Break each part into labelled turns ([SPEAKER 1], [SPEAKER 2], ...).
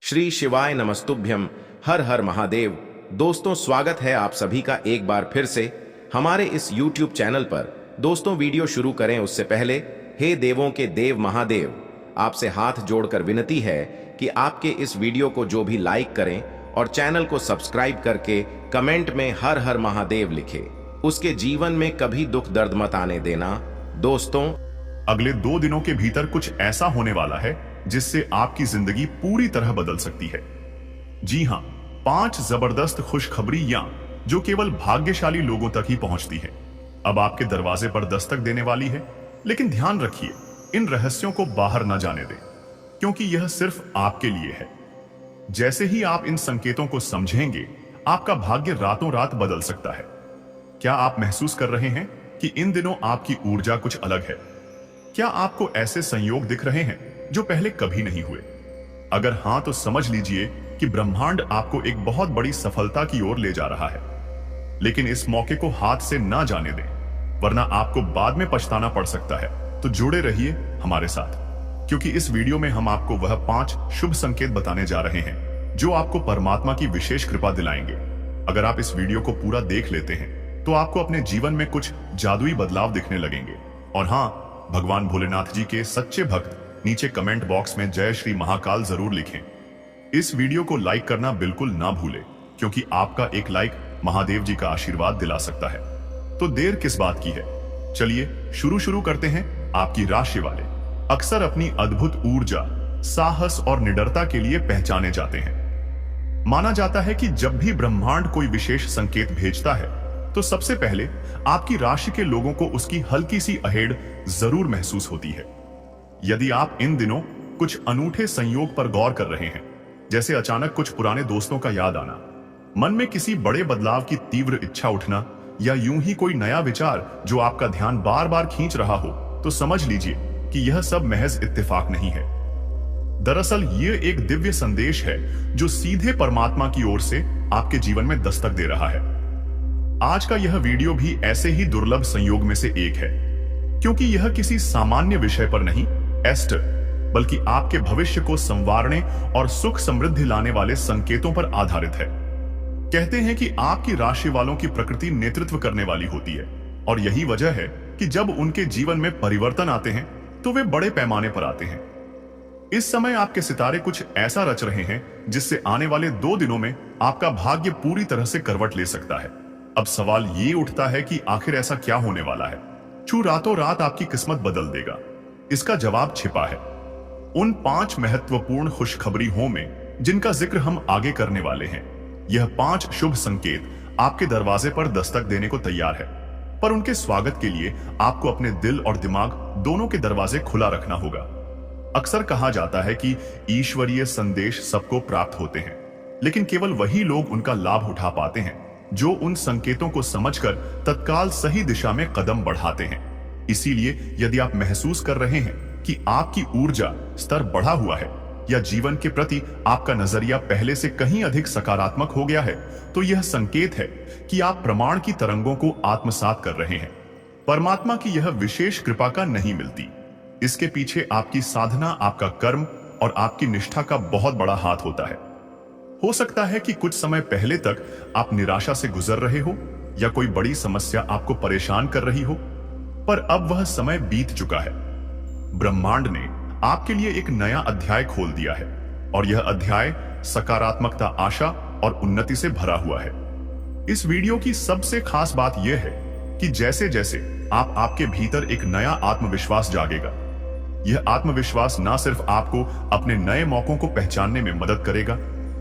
[SPEAKER 1] श्री शिवाय नमस्तुभ्यम। हर हर महादेव। दोस्तों, स्वागत है आप सभी का एक बार फिर से हमारे इस YouTube चैनल पर। दोस्तों, वीडियो शुरू करें उससे पहले हे देवों के देव महादेव, आपसे हाथ जोड़कर विनती है कि आपके इस वीडियो को जो भी लाइक करें और चैनल को सब्सक्राइब करके कमेंट में हर हर महादेव लिखे, उसके जीवन में कभी दुख दर्द मत आने देना। दोस्तों,
[SPEAKER 2] अगले 2 दिनों के भीतर कुछ ऐसा होने वाला है जिससे आपकी जिंदगी पूरी तरह बदल सकती है। जी हां, 5 जबरदस्त खुशखबरियां जो केवल भाग्यशाली लोगों तक ही पहुंचती है, अब आपके दरवाजे पर दस्तक देने वाली है। लेकिन ध्यान रखिए, इन रहस्यों को बाहर न जाने दें, क्योंकि यह सिर्फ आपके लिए है। जैसे ही आप इन संकेतों को समझेंगे, आपका भाग्य रातों रात बदल सकता है। क्या आप महसूस कर रहे हैं कि इन दिनों आपकी ऊर्जा कुछ अलग है? क्या आपको ऐसे संयोग दिख रहे हैं जो पहले कभी नहीं हुए? अगर हां, तो समझ लीजिए कि ब्रह्मांड आपको एक बहुत बड़ी सफलता की ओर ले जा रहा है। लेकिन इस मौके को हाथ से ना जाने दें, वरना आपको बाद में पछताना पड़ सकता है। तो जुड़े रहिए हमारे साथ, क्योंकि इस वीडियो में हम आपको वह 5 शुभ संकेत बताने जा रहे हैं जो आपको परमात्मा की विशेष कृपा दिलाएंगे। अगर आप इस वीडियो को पूरा देख लेते हैं तो आपको अपने जीवन में कुछ जादुई बदलाव दिखने लगेंगे। और हां, भगवान भोलेनाथ जी के सच्चे भक्त नीचे कमेंट बॉक्स में जय श्री महाकाल जरूर लिखें। इस वीडियो को लाइक करना बिल्कुल ना भूलें, क्योंकि आपका एक लाइक महादेव जी का आशीर्वाद दिला सकता है। तो देर किस बात की है, चलिए शुरू करते हैं। आपकी राशि वाले अक्सर अपनी अद्भुत ऊर्जा, साहस और निडरता के लिए पहचाने जाते हैं। माना जाता है कि जब भी ब्रह्मांड कोई विशेष संकेत भेजता है तो सबसे पहले आपकी राशि के लोगों को उसकी हल्की सी अहेड़ जरूर महसूस होती है। यदि आप इन दिनों कुछ अनूठे संयोग पर गौर कर रहे हैं, जैसे अचानक कुछ पुराने दोस्तों का याद आना, मन में किसी बड़े बदलाव की तीव्र इच्छा उठना, या यूं ही कोई नया विचार जो आपका ध्यान बार बार खींच रहा हो, तो समझ लीजिए कि यह सब महज इत्तेफाक नहीं है। दरअसल यह एक दिव्य संदेश है जो सीधे परमात्मा की ओर से आपके जीवन में दस्तक दे रहा है। आज का यह वीडियो भी ऐसे ही दुर्लभ संयोग में से एक है, क्योंकि यह किसी सामान्य विषय पर नहीं, एस्टर, बल्कि आपके भविष्य को संवारने और सुख समृद्धि लाने वाले संकेतों पर आधारित है। कहते हैं कि आपकी राशि वालों की प्रकृति नेतृत्व करने वाली होती है, और यही वजह है कि जब उनके जीवन में परिवर्तन आते हैं तो वे बड़े पैमाने पर आते हैं। इस समय आपके सितारे कुछ ऐसा रच रहे हैं जिससे आने वाले 2 दिनों में आपका भाग्य पूरी तरह से करवट ले सकता है। अब सवाल ये उठता है कि आखिर ऐसा क्या होने वाला है जो रातों रात आपकी किस्मत बदल देगा? इसका जवाब छिपा है उन 5 महत्वपूर्ण खुशखबरियों में जिनका जिक्र हम आगे करने वाले हैं। यह 5 शुभ संकेत आपके दरवाजे पर दस्तक देने को तैयार है, पर उनके स्वागत के लिए आपको अपने दिल और दिमाग दोनों के दरवाजे खुला रखना होगा। अक्सर कहा जाता है कि ईश्वरीय संदेश सबको प्राप्त होते हैं, लेकिन केवल वही लोग उनका लाभ उठा पाते हैं जो उन संकेतों को समझकर तत्काल सही दिशा में कदम बढ़ाते हैं। इसीलिए यदि आप महसूस कर रहे हैं कि आपकी ऊर्जा स्तर बढ़ा हुआ है या जीवन के प्रति आपका नजरिया पहले से कहीं अधिक सकारात्मक हो गया है, तो यह संकेत है कि आप प्रमाण की तरंगों को आत्मसात कर रहे हैं। परमात्मा की यह विशेष कृपा का नहीं मिलती, इसके पीछे आपकी साधना, आपका कर्म और आपकी निष्ठा का बहुत बड़ा हाथ होता है। हो सकता है कि कुछ समय पहले तक आप निराशा से गुजर रहे हो या कोई बड़ी समस्या आपको परेशान कर रही हो, पर अब वह समय बीत चुका है। ब्रह्मांड ने आपके लिए एक नया अध्याय खोल दिया है, और यह अध्याय सकारात्मकता, आशा और उन्नति से भरा हुआ है। इस वीडियो की सबसे खास बात यह है कि जैसे जैसे आपके भीतर एक नया आत्मविश्वास जागेगा, यह आत्मविश्वास न सिर्फ आपको अपने नए मौकों को पहचानने में मदद करेगा,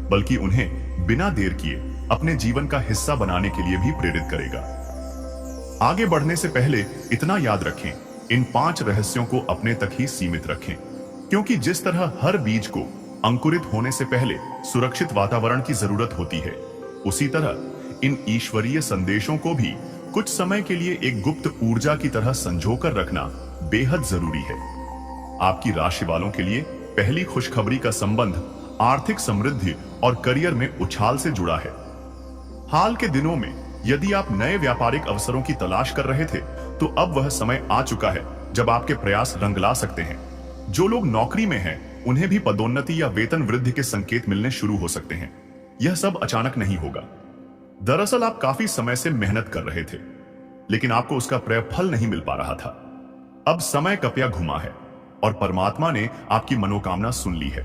[SPEAKER 2] बल्कि उन्हें बिना देर किए अपने जीवन का हिस्सा बनाने के लिए भी प्रेरित करेगा। आगे बढ़ने से पहले इतना याद रखें, इन 5 रहस्यों को अपने तक ही सीमित रखें, क्योंकि जिस तरह हर बीज को अंकुरित होने से पहले सुरक्षित वातावरण की जरूरत होती है, उसी तरह इन ईश्वरीय संदेशों को भी कुछ समय के लिए एक गुप्त ऊर्जा की तरह संजोकर रखना बेहद जरूरी है। आपकी राशि वालों के लिए पहली खुशखबरी का संबंध आर्थिक समृद्धि और करियर में उछाल से जुड़ा है। हाल के दिनों में यदि आप नए व्यापारिक अवसरों की तलाश कर रहे थे, तो अब वह समय आ चुका है जब आपके प्रयास रंग ला सकते हैं। जो लोग नौकरी में हैं, उन्हें भी पदोन्नति या वेतन वृद्धि के संकेत मिलने शुरू हो सकते हैं। यह सब अचानक नहीं होगा। दरअसल आप काफी समय से मेहनत कर रहे थे, लेकिन आपको उसका फल नहीं मिल पा रहा था। अब समय कपिया घुमा है और परमात्मा ने आपकी मनोकामना सुन ली है।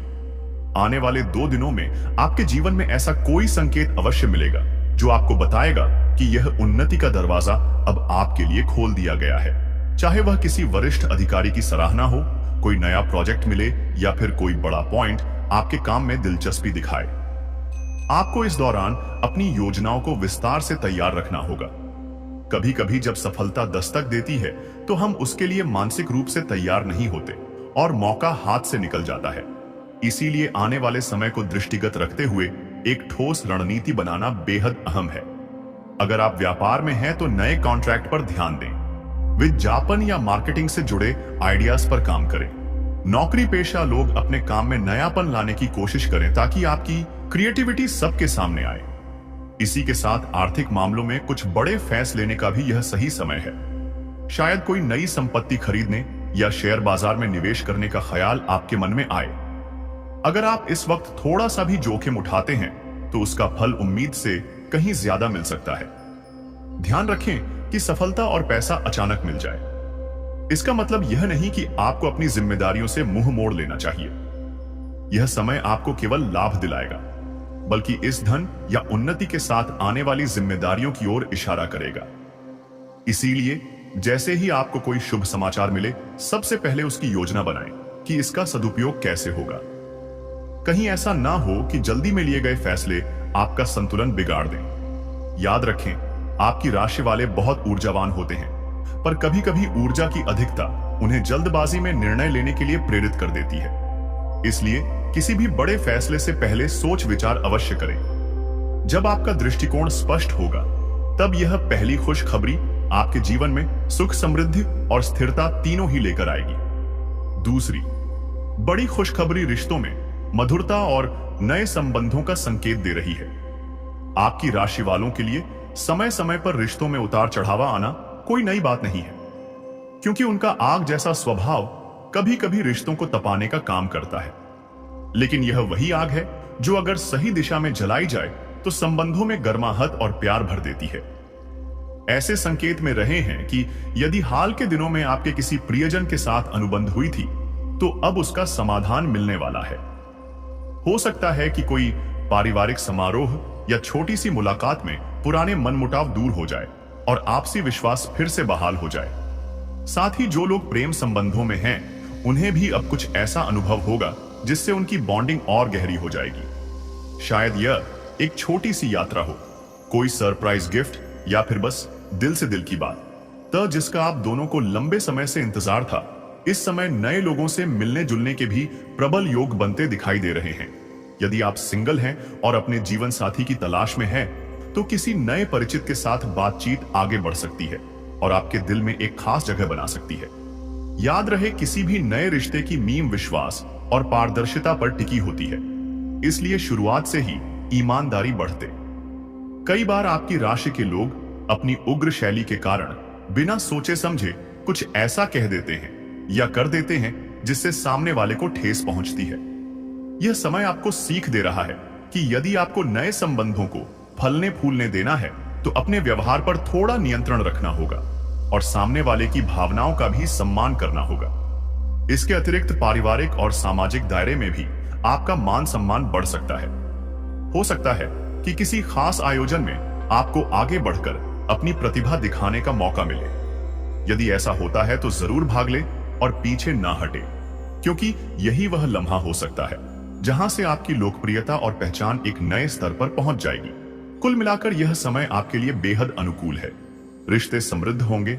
[SPEAKER 2] आने वाले 2 दिनों में आपके जीवन में ऐसा कोई संकेत अवश्य मिलेगा जो आपको बताएगा कि यह उन्नति का दरवाजा अब आपके लिए खोल दिया गया है। चाहे वह किसी वरिष्ठ अधिकारी की सराहना हो, कोई नया प्रोजेक्ट मिले या फिर कोई बड़ा पॉइंट आपके काम में दिलचस्पी दिखाए। आपको इस दौरान अपनी योजनाओं को विस्तार से तैयार रखना होगा। कभी कभी जब सफलता दस्तक देती है तो हम उसके लिए मानसिक रूप से तैयार नहीं होते और मौका हाथ से निकल जाता है। इसीलिए आने वाले समय को दृष्टिगत रखते हुए एक ठोस रणनीति बनाना बेहद अहम है। अगर आप व्यापार में हैं तो नए कॉन्ट्रैक्ट पर ध्यान दें। विज्ञापन या मार्केटिंग से जुड़े आइडियाज पर काम करें। नौकरी पेशा लोग अपने काम में नयापन लाने की कोशिश करें ताकि आपकी क्रिएटिविटी सबके सामने आए। इसी के साथ आर्थिक मामलों में कुछ बड़े फैसले लेने का भी यह सही समय है। शायद कोई नई संपत्ति खरीदने या शेयर बाजार में निवेश करने का ख्याल आपके मन में आए। अगर आप इस वक्त थोड़ा सा भी जोखिम उठाते हैं तो उसका फल उम्मीद से कहीं ज्यादा मिल सकता है। ध्यान रखें कि सफलता और पैसा अचानक मिल जाए। इसका मतलब यह नहीं कि आपको अपनी जिम्मेदारियों से मुंह मोड़ लेना चाहिए। यह समय आपको केवल लाभ दिलाएगा, बल्कि इस धन या उन्नति के साथ आने वाली जिम्मेदारियों की ओर इशारा करेगा। इसीलिए जैसे ही आपको कोई शुभ समाचार मिले, सबसे पहले उसकी योजना बनाएं कि इसका सदुपयोग कैसे होगा। कहीं ऐसा ना हो कि जल्दी में लिए गए फैसले आपका संतुलन बिगाड़ दें। याद रखें, आपकी राशि वाले बहुत ऊर्जावान होते हैं, पर कभी कभी ऊर्जा की अधिकता उन्हें जल्दबाजी में निर्णय लेने के लिए प्रेरित कर देती है। इसलिए किसी भी बड़े फैसले से पहले सोच विचार अवश्य करें। जब आपका दृष्टिकोण स्पष्ट होगा, तब यह पहली खुशखबरी आपके जीवन में सुख, समृद्धि और स्थिरता तीनों ही लेकर आएगी। दूसरी बड़ी खुशखबरी रिश्तों में मधुरता और नए संबंधों का संकेत दे रही है। आपकी राशि वालों के लिए समय समय पर रिश्तों में उतार चढ़ावा आना कोई नई बात नहीं है, क्योंकि उनका आग जैसा स्वभाव कभी कभी रिश्तों को तपाने का काम करता है। लेकिन यह वही आग है जो अगर सही दिशा में जलाई जाए तो संबंधों में गर्माहट और प्यार भर देती है। ऐसे संकेत में रहे हैं कि यदि हाल के दिनों में आपके किसी प्रियजन के साथ अनुबंध हुई थी तो अब उसका समाधान मिलने वाला है। हो सकता है कि कोई पारिवारिक समारोह या छोटी सी मुलाकात में पुराने मनमुटाव दूर हो जाए और आपसी विश्वास फिर से बहाल हो जाए। साथ ही जो लोग प्रेम संबंधों में हैं, उन्हें भी अब कुछ ऐसा अनुभव होगा जिससे उनकी बॉन्डिंग और गहरी हो जाएगी। शायद यह एक छोटी सी यात्रा हो, कोई सरप्राइज गिफ्ट या फिर बस दिल से दिल की बात, जिसका आप दोनों को लंबे समय से इंतजार था। इस समय नए लोगों से मिलने जुलने के भी प्रबल योग बनते दिखाई दे रहे हैं। यदि आप सिंगल हैं और अपने जीवन साथी की तलाश में हैं, तो किसी नए परिचित के साथ बातचीत आगे बढ़ सकती है और आपके दिल में एक खास जगह बना सकती है। याद रहे, किसी भी नए रिश्ते की नींव विश्वास और पारदर्शिता पर टिकी होती है, इसलिए शुरुआत से ही ईमानदारी बढ़ते। कई बार आपकी राशि के लोग अपनी उग्र शैली के कारण बिना सोचे समझे कुछ ऐसा कह देते हैं या कर देते हैं जिससे सामने वाले को ठेस पहुंचती है। यह समय आपको सीख दे रहा है कि यदि आपको नए संबंधों को फलने फूलने देना है तो अपने व्यवहार पर थोड़ा नियंत्रण रखना होगा और सामने वाले की भावनाओं का भी सम्मान करना होगा। इसके अतिरिक्त पारिवारिक और सामाजिक दायरे में भी आपका मान सम्मान बढ़ सकता है। हो सकता है कि किसी खास आयोजन में आपको आगे बढ़कर अपनी प्रतिभा दिखाने का मौका मिले। यदि ऐसा होता है तो जरूर भाग ले और पीछे ना हटे, क्योंकि यही वह लम्हा हो सकता है जहां से आपकी लोकप्रियता और पहचान एक नए स्तर पर पहुंच जाएगी। कुल मिलाकर यह समय आपके लिए बेहद अनुकूल है। रिश्ते समृद्ध होंगे,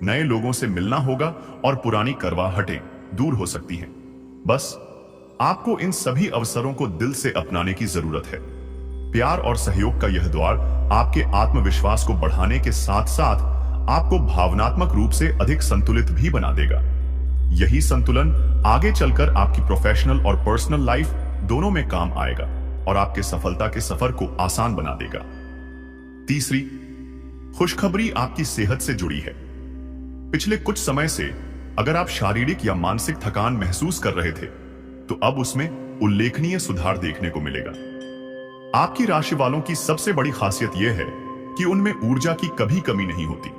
[SPEAKER 2] नए लोगों से मिलना होगा और पुरानी करवाहटें दूर हो सकती हैं। बस आपको इन सभी अवसरों को दिल से अपनाने की जरूरत है। प्यार और सहयोग का यह द्वार आपके आत्मविश्वास को बढ़ाने के साथ साथ आपको भावनात्मक रूप से अधिक संतुलित भी बना देगा। यही संतुलन आगे चलकर आपकी प्रोफेशनल और पर्सनल लाइफ दोनों में काम आएगा और आपके सफलता के सफर को आसान बना देगा। तीसरी खुशखबरी आपकी सेहत से जुड़ी है। पिछले कुछ समय से अगर आप शारीरिक या मानसिक थकान महसूस कर रहे थे, तो अब उसमें उल्लेखनीय सुधार देखने को मिलेगा। आपकी राशि वालों की सबसे बड़ी खासियत यह है कि उनमें ऊर्जा की कभी कमी नहीं होती,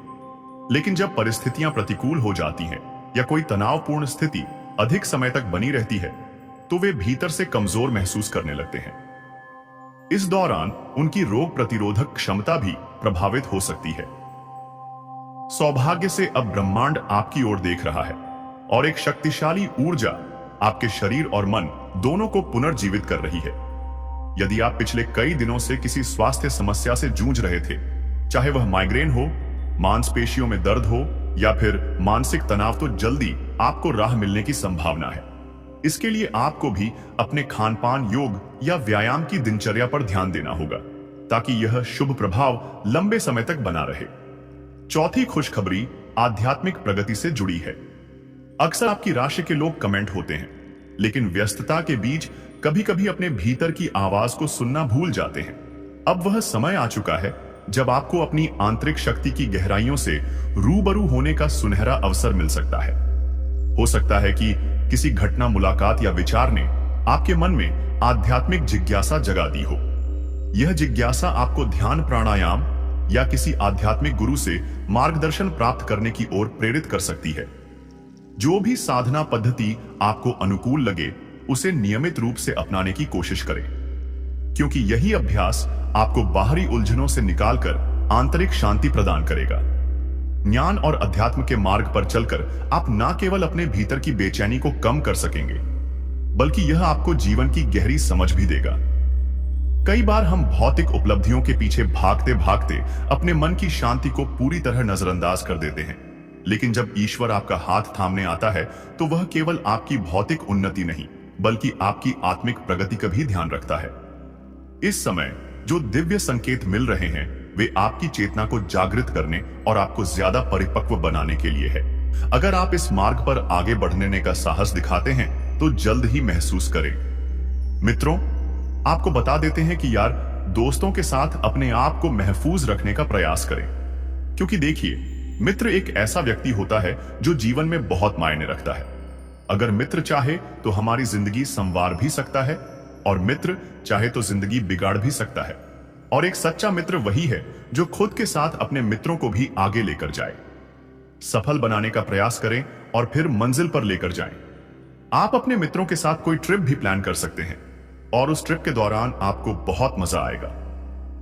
[SPEAKER 2] लेकिन जब परिस्थितियां प्रतिकूल हो जाती हैं या कोई तनावपूर्ण स्थिति अधिक समय तक बनी रहती है तो वे भीतर से कमजोर महसूस करने लगते हैं। इस दौरान उनकी रोग प्रतिरोधक क्षमता भी प्रभावित हो सकती है। सौभाग्य से अब ब्रह्मांड आपकी ओर देख रहा है और एक शक्तिशाली ऊर्जा आपके शरीर और मन दोनों को पुनर्जीवित कर रही है। यदि आप पिछले कई दिनों से किसी स्वास्थ्य समस्या से जूझ रहे थे, चाहे वह माइग्रेन हो, मांसपेशियों में दर्द हो या फिर मानसिक तनाव, तो जल्दी आपको राह मिलने की संभावना है। इसके लिए आपको भी अपने खानपान, योग या व्यायाम की दिनचर्या पर ध्यान देना होगा ताकि यह शुभ प्रभाव लंबे समय तक बना रहे। चौथी खुशखबरी आध्यात्मिक प्रगति से जुड़ी है। अक्सर आपकी राशि के लोग कमेंट होते हैं, लेकिन व्यस्तता के बीच कभी कभी अपने भीतर की आवाज को सुनना भूल जाते हैं। अब वह समय आ चुका है जब आपको अपनी आंतरिक शक्ति की गहराइयों से रूबरू होने का सुनहरा अवसर मिल सकता है। हो सकता है कि किसी घटना, मुलाकात या विचार ने आपके मन में आध्यात्मिक जिज्ञासा जगा दी हो। यह जिज्ञासा आपको ध्यान, प्राणायाम या किसी आध्यात्मिक गुरु से मार्गदर्शन प्राप्त करने की ओर प्रेरित कर सकती है। जो भी साधना पद्धति आपको अनुकूल लगे, उसे नियमित रूप से अपनाने की कोशिश करें, क्योंकि यही अभ्यास आपको बाहरी उलझनों से निकालकर आंतरिक शांति प्रदान करेगा। ज्ञान और अध्यात्म के मार्ग पर चलकर आप न केवल अपने भीतर की बेचैनी को कम कर सकेंगे, बल्कि यह आपको जीवन की गहरी समझ भी देगा। कई बार हम भौतिक उपलब्धियों के पीछे भागते भागते अपने मन की शांति को पूरी तरह नजरअंदाज कर देते हैं, लेकिन जब ईश्वर आपका हाथ थामने आता है तो वह केवल आपकी भौतिक उन्नति नहीं, बल्कि आपकी आत्मिक प्रगति का भी ध्यान रखता है। इस समय जो दिव्य संकेत मिल रहे हैं वे आपकी चेतना को जागृत करने और आपको ज्यादा परिपक्व बनाने के लिए है। अगर आप इस मार्ग पर आगे बढ़ने का साहस दिखाते हैं तो जल्द ही महसूस करें। मित्रों, आपको बता देते हैं कि यार, दोस्तों के साथ अपने आप को महफूज रखने का प्रयास करें, क्योंकि देखिए, मित्र एक ऐसा व्यक्ति होता है जो जीवन में बहुत मायने रखता है। अगर मित्र चाहे तो हमारी जिंदगी संवार भी सकता है और मित्र चाहे तो जिंदगी बिगाड़ भी सकता है। और एक सच्चा मित्र वही है जो खुद के साथ अपने मित्रों को भी आगे लेकर जाए, सफल बनाने का प्रयास करें और फिर मंजिल पर लेकर जाएं। आप अपने मित्रों के साथ कोई ट्रिप भी प्लान कर सकते हैं और उस ट्रिप के दौरान आपको बहुत मजा आएगा,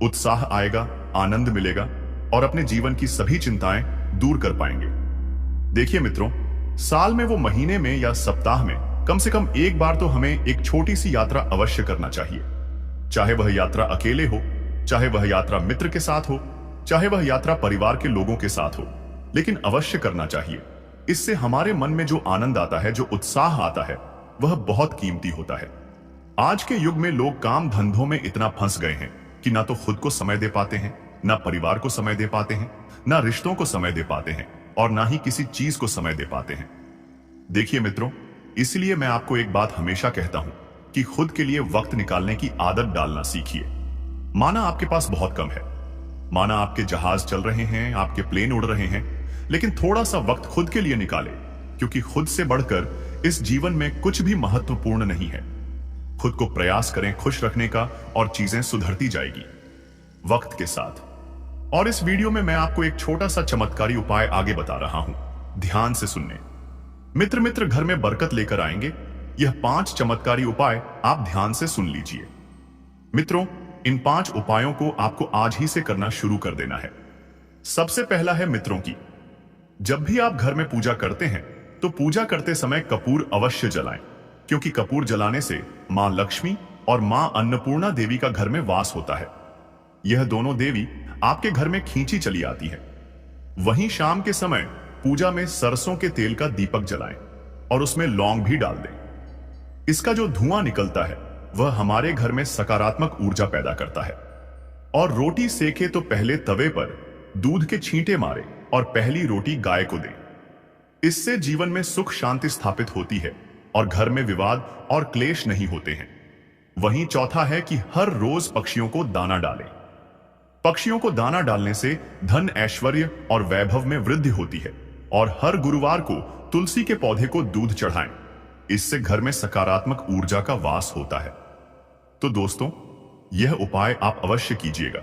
[SPEAKER 2] उत्साह आएगा, आनंद मिलेगा और अपने जीवन की सभी चिंताएं दूर कर पाएंगे। देखिए मित्रों, साल में, वो महीने में या सप्ताह में कम से कम एक बार तो हमें एक छोटी सी यात्रा अवश्य करना चाहिए। चाहे वह यात्रा अकेले हो, चाहे वह यात्रा मित्र के साथ हो, चाहे वह यात्रा परिवार के लोगों के साथ हो, लेकिन अवश्य करना चाहिए। इससे हमारे मन में जो आनंद आता है, जो उत्साह आता है, वह बहुत कीमती होता है। आज के युग में लोग काम धंधों में इतना फंस गए हैं कि ना तो खुद को समय दे पाते हैं, ना परिवार को समय दे पाते हैं, ना रिश्तों को समय दे पाते हैं और ना ही किसी चीज को समय दे पाते हैं। देखिए मित्रों, इसलिए मैं आपको एक बात हमेशा कहता हूं कि खुद के लिए वक्त निकालने की आदत डालना सीखिए। माना आपके पास बहुत कम है, माना आपके जहाज चल रहे हैं, आपके प्लेन उड़ रहे हैं, लेकिन थोड़ा सा वक्त खुद के लिए निकालें, क्योंकि खुद से बढ़कर इस जीवन में कुछ भी महत्वपूर्ण नहीं है। खुद को प्रयास करें खुश रखने का और चीजें सुधरती जाएगी वक्त के साथ। और इस वीडियो में मैं आपको एक छोटा सा चमत्कारी उपाय आगे बता रहा हूं, ध्यान से सुनने। मित्र घर में बरकत लेकर आएंगे। यह 5 चमत्कारी उपाय आप ध्यान से सुन लीजिए। मित्रों, इन 5 उपायों को आपको आज ही से करना शुरू कर देना है। सबसे पहला है मित्रों की, जब भी आप घर में पूजा करते हैं तो पूजा करते समय कपूर अवश्य जलाएं, क्योंकि कपूर जलाने से मां लक्ष्मी और मां अन्नपूर्णा देवी का घर में वास होता है। यह दोनों देवी आपके घर में खींची चली आती है। वहीं शाम के समय पूजा में सरसों के तेल का दीपक जलाएं और उसमें लौंग भी डाल दें। इसका जो धुआं निकलता है वह हमारे घर में सकारात्मक ऊर्जा पैदा करता है। और रोटी सेके तो पहले तवे पर दूध के छींटे मारे और पहली रोटी गाय को दें। इससे जीवन में सुख शांति स्थापित होती है और घर में विवाद और क्लेश नहीं होते हैं। वहीं चौथा है कि हर रोज पक्षियों को दाना डालें। पक्षियों को दाना डालने से धन, ऐश्वर्य और वैभव में वृद्धि होती है। और हर गुरुवार को तुलसी के पौधे को दूध चढ़ाएं। इससे घर में सकारात्मक ऊर्जा का वास होता है। तो दोस्तों, यह उपाय आप अवश्य कीजिएगा।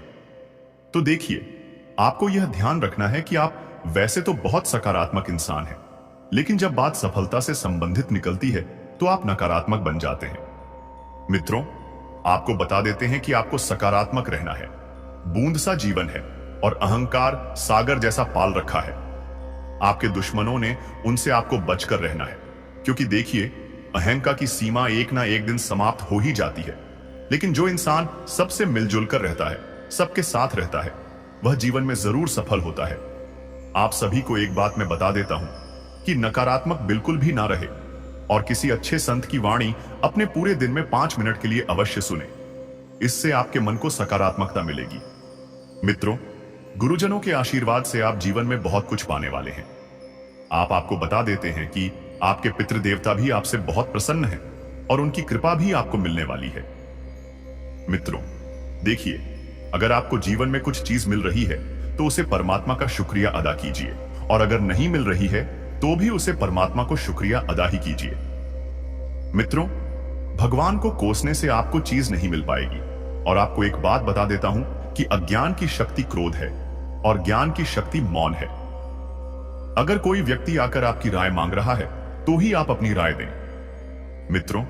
[SPEAKER 2] तो देखिए, आपको यह ध्यान रखना है कि आप वैसे तो बहुत सकारात्मक इंसान हैं, लेकिन जब बात सफलता से संबंधित निकलती है तो आप नकारात्मक बन जाते हैं। मित्रों, आपको बता देते हैं कि आपको सकारात्मक रहना है। बूंद सा जीवन है और अहंकार सागर जैसा पाल रखा है। आपके दुश्मनों ने उनसे आपको बचकर रहना है, क्योंकि देखिए, अहंकार की सीमा एक ना एक दिन समाप्त हो ही जाती है। लेकिन जो इंसान सबसे मिलजुल कर रहता है, सबके साथ रहता है, वह जीवन में जरूर सफल होता है। आप सभी को एक बात मैं बता देता हूं कि नकारात्मक बिल्कुल भी ना रहे और किसी अच्छे संत की वाणी अपने पूरे दिन में 5 मिनट के लिए अवश्य सुने। इससे आपके मन को सकारात्मकता मिलेगी। मित्रों, गुरुजनों के आशीर्वाद से आप जीवन में बहुत कुछ पाने वाले हैं। आपको बता देते हैं कि आपके पितृ देवता भी आपसे बहुत प्रसन्न हैं और उनकी कृपा भी आपको मिलने वाली है। मित्रों, देखिए, अगर आपको जीवन में कुछ चीज मिल रही है तो उसे परमात्मा का शुक्रिया अदा कीजिए, और अगर नहीं मिल रही है तो भी उसे परमात्मा को शुक्रिया अदा ही कीजिए। मित्रों, भगवान को कोसने से आपको चीज नहीं मिल पाएगी। और आपको एक बात बता देता हूं कि अज्ञान की शक्ति क्रोध है और ज्ञान की शक्ति मौन है। अगर कोई व्यक्ति आकर आपकी राय मांग रहा है तो ही आप अपनी राय दें। मित्रों,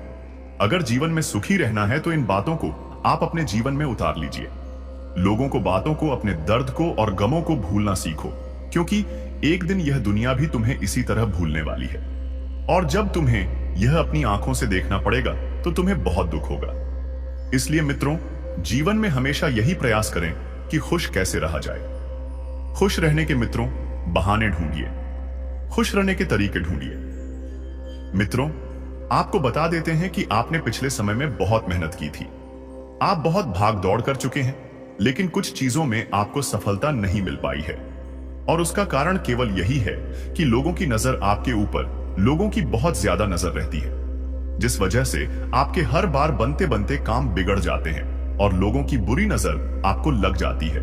[SPEAKER 2] अगर जीवन में सुखी रहना है तो इन बातों को आप अपने जीवन में उतार लीजिए। लोगों को, बातों को, अपने दर्द को और गमों को भूलना सीखो, क्योंकि एक दिन यह दुनिया भी तुम्हें इसी तरह भूलने वाली है। और जब तुम्हें यह अपनी आंखों से देखना पड़ेगा तो तुम्हें बहुत दुख होगा। इसलिए मित्रों, जीवन में हमेशा यही प्रयास करें कि खुश कैसे रहा जाए। खुश रहने के मित्रों बहाने ढूंढिए, खुश रहने के तरीके ढूंढिए। मित्रों, आपको बता देते हैं कि आपने पिछले समय में बहुत मेहनत की थी। आप बहुत भाग दौड़ कर चुके हैं, लेकिन कुछ चीजों में आपको सफलता नहीं मिल पाई है। और उसका कारण केवल यही है कि लोगों की नजर आपके ऊपर, लोगों की बहुत ज्यादा नजर रहती है, जिस वजह से आपके हर बार बनते बनते काम बिगड़ जाते हैं और लोगों की बुरी नजर आपको लग जाती है।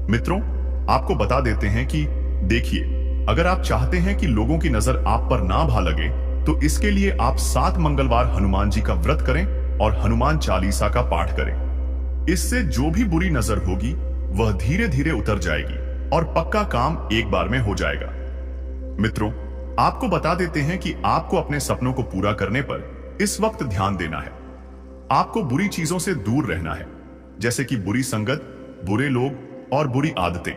[SPEAKER 2] मित्रों, आपको बता देते हैं कि देखिए, अगर आप चाहते हैं कि लोगों की नजर आप पर ना भा लगे तो इसके लिए आप 7 मंगलवार हनुमान जी का व्रत करें और हनुमान चालीसा का पाठ करें। इससे जो भी बुरी नजर होगी वह धीरे धीरे उतर जाएगी और पक्का काम एक बार में हो जाएगा। मित्रों, आपको बता देते हैं कि आपको अपने सपनों को पूरा करने पर इस वक्त ध्यान देना है। आपको बुरी चीजों से दूर रहना है, जैसे कि बुरी संगत, बुरे लोग और बुरी आदतें।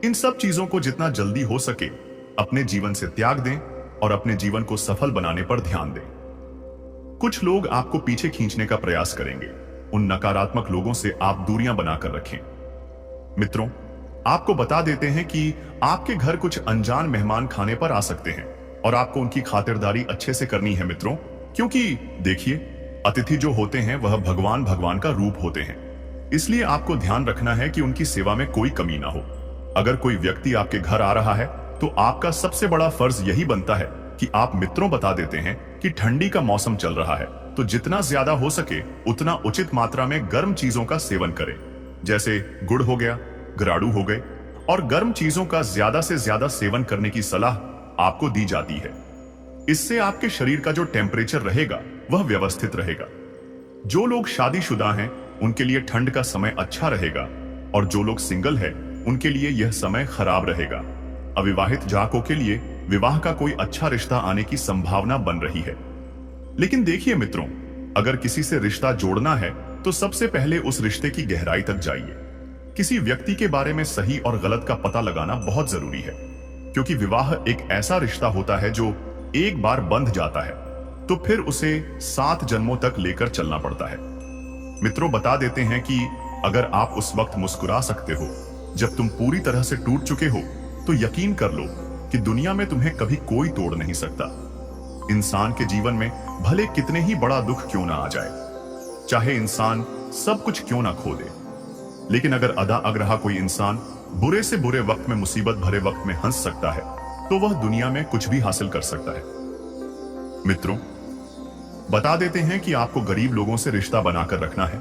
[SPEAKER 2] इन सब चीजों को जितना जल्दी हो सके अपने जीवन से त्याग दें और अपने जीवन को सफल बनाने पर ध्यान दें। कुछ लोग आपको पीछे खींचने का प्रयास करेंगे। उन नकारात्मक लोगों से आप दूरियां बनाकर रखें। मित्रों, आपको बता देते हैं कि आपके घर कुछ अनजान मेहमान खाने पर आ सकते हैं और आपको उनकी खातिरदारी अच्छे से करनी है मित्रों, क्योंकि देखिए, अतिथि जो होते हैं वह भगवान का रूप होते हैं। इसलिए आपको ध्यान रखना है कि उनकी सेवा में कोई कमी ना हो। अगर कोई व्यक्ति आपके घर आ रहा है तो आपका सबसे बड़ा फर्ज यही बनता है कि आप मित्रों बता देते हैं कि ठंडी का मौसम चल रहा है, तो जितना ज्यादा हो सके उतना उचित मात्रा में गर्म चीजों का सेवन करें, जैसे गुड़ हो गया, गराड़ू हो गए। और गर्म चीजों का ज्यादा से ज्यादा सेवन करने की सलाह आपको दी जाती है। इससे आपके शरीर का जो टेम्परेचर रहेगा वह व्यवस्थित रहेगा। जो लोग शादीशुदा हैं उनके लिए ठंड का समय अच्छा रहेगा, और जो लोग सिंगल हैं उनके लिए यह समय खराब रहेगा। अविवाहित जातकों के लिए विवाह का कोई अच्छा रिश्ता आने की संभावना बन रही है। लेकिन देखिए मित्रों, अगर किसी से रिश्ता जोड़ना है तो सबसे पहले उस रिश्ते की गहराई तक जाइए। किसी व्यक्ति के बारे में सही और गलत का पता लगाना बहुत जरूरी है, क्योंकि विवाह एक ऐसा रिश्ता होता है जो एक बार बंध जाता है तो फिर उसे 7 जन्मों तक लेकर चलना पड़ता है। मित्रों, बता देते हैं कि अगर आप उस वक्त मुस्कुरा सकते हो जब तुम पूरी तरह से टूट चुके हो, तो यकीन कर लो कि दुनिया में तुम्हें कभी कोई तोड़ नहीं सकता। इंसान के जीवन में भले कितने ही बड़ा दुख क्यों ना आ जाए, चाहे इंसान सब कुछ क्यों ना खो दे, लेकिन अगर अदा अग्रहा कोई इंसान बुरे से बुरे वक्त में, मुसीबत भरे वक्त में हंस सकता है तो वह दुनिया में कुछ भी हासिल कर सकता है। मित्रों, बता देते हैं कि आपको गरीब लोगों से रिश्ता बनाकर रखना है।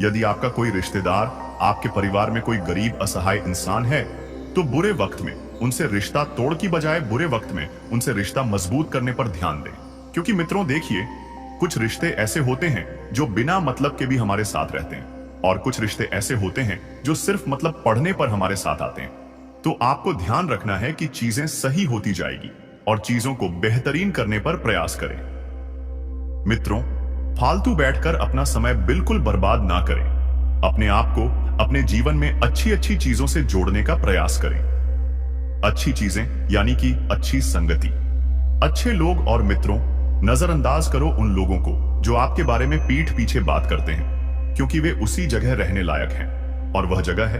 [SPEAKER 2] यदि आपका कोई रिश्तेदार, आपके परिवार में कोई गरीब असहाय इंसान है तो बुरे वक्त में उनसे रिश्ता तोड़ की बजाय बुरे वक्त में उनसे रिश्ता मजबूत करने पर ध्यान दें। क्योंकि मित्रों देखिए, कुछ रिश्ते ऐसे होते हैं जो बिना मतलब के भी हमारे साथ रहते हैं, और कुछ रिश्ते ऐसे होते हैं जो सिर्फ मतलब पढ़ने पर हमारे साथ आते हैं। तो आपको ध्यान रखना है कि चीजें सही होती जाएगी और चीजों को बेहतरीन करने पर प्रयास करें। मित्रों, फालतू बैठकर अपना समय बिल्कुल बर्बाद ना करें। अपने आप को अपने जीवन में अच्छी अच्छी चीजों से जोड़ने का प्रयास करें। अच्छी चीजें यानी कि अच्छी संगति, अच्छे लोग और मित्रों। नजरअंदाज करो उन लोगों को जो आपके बारे में पीठ पीछे बात करते हैं, क्योंकि वे उसी जगह रहने लायक हैं, और वह जगह है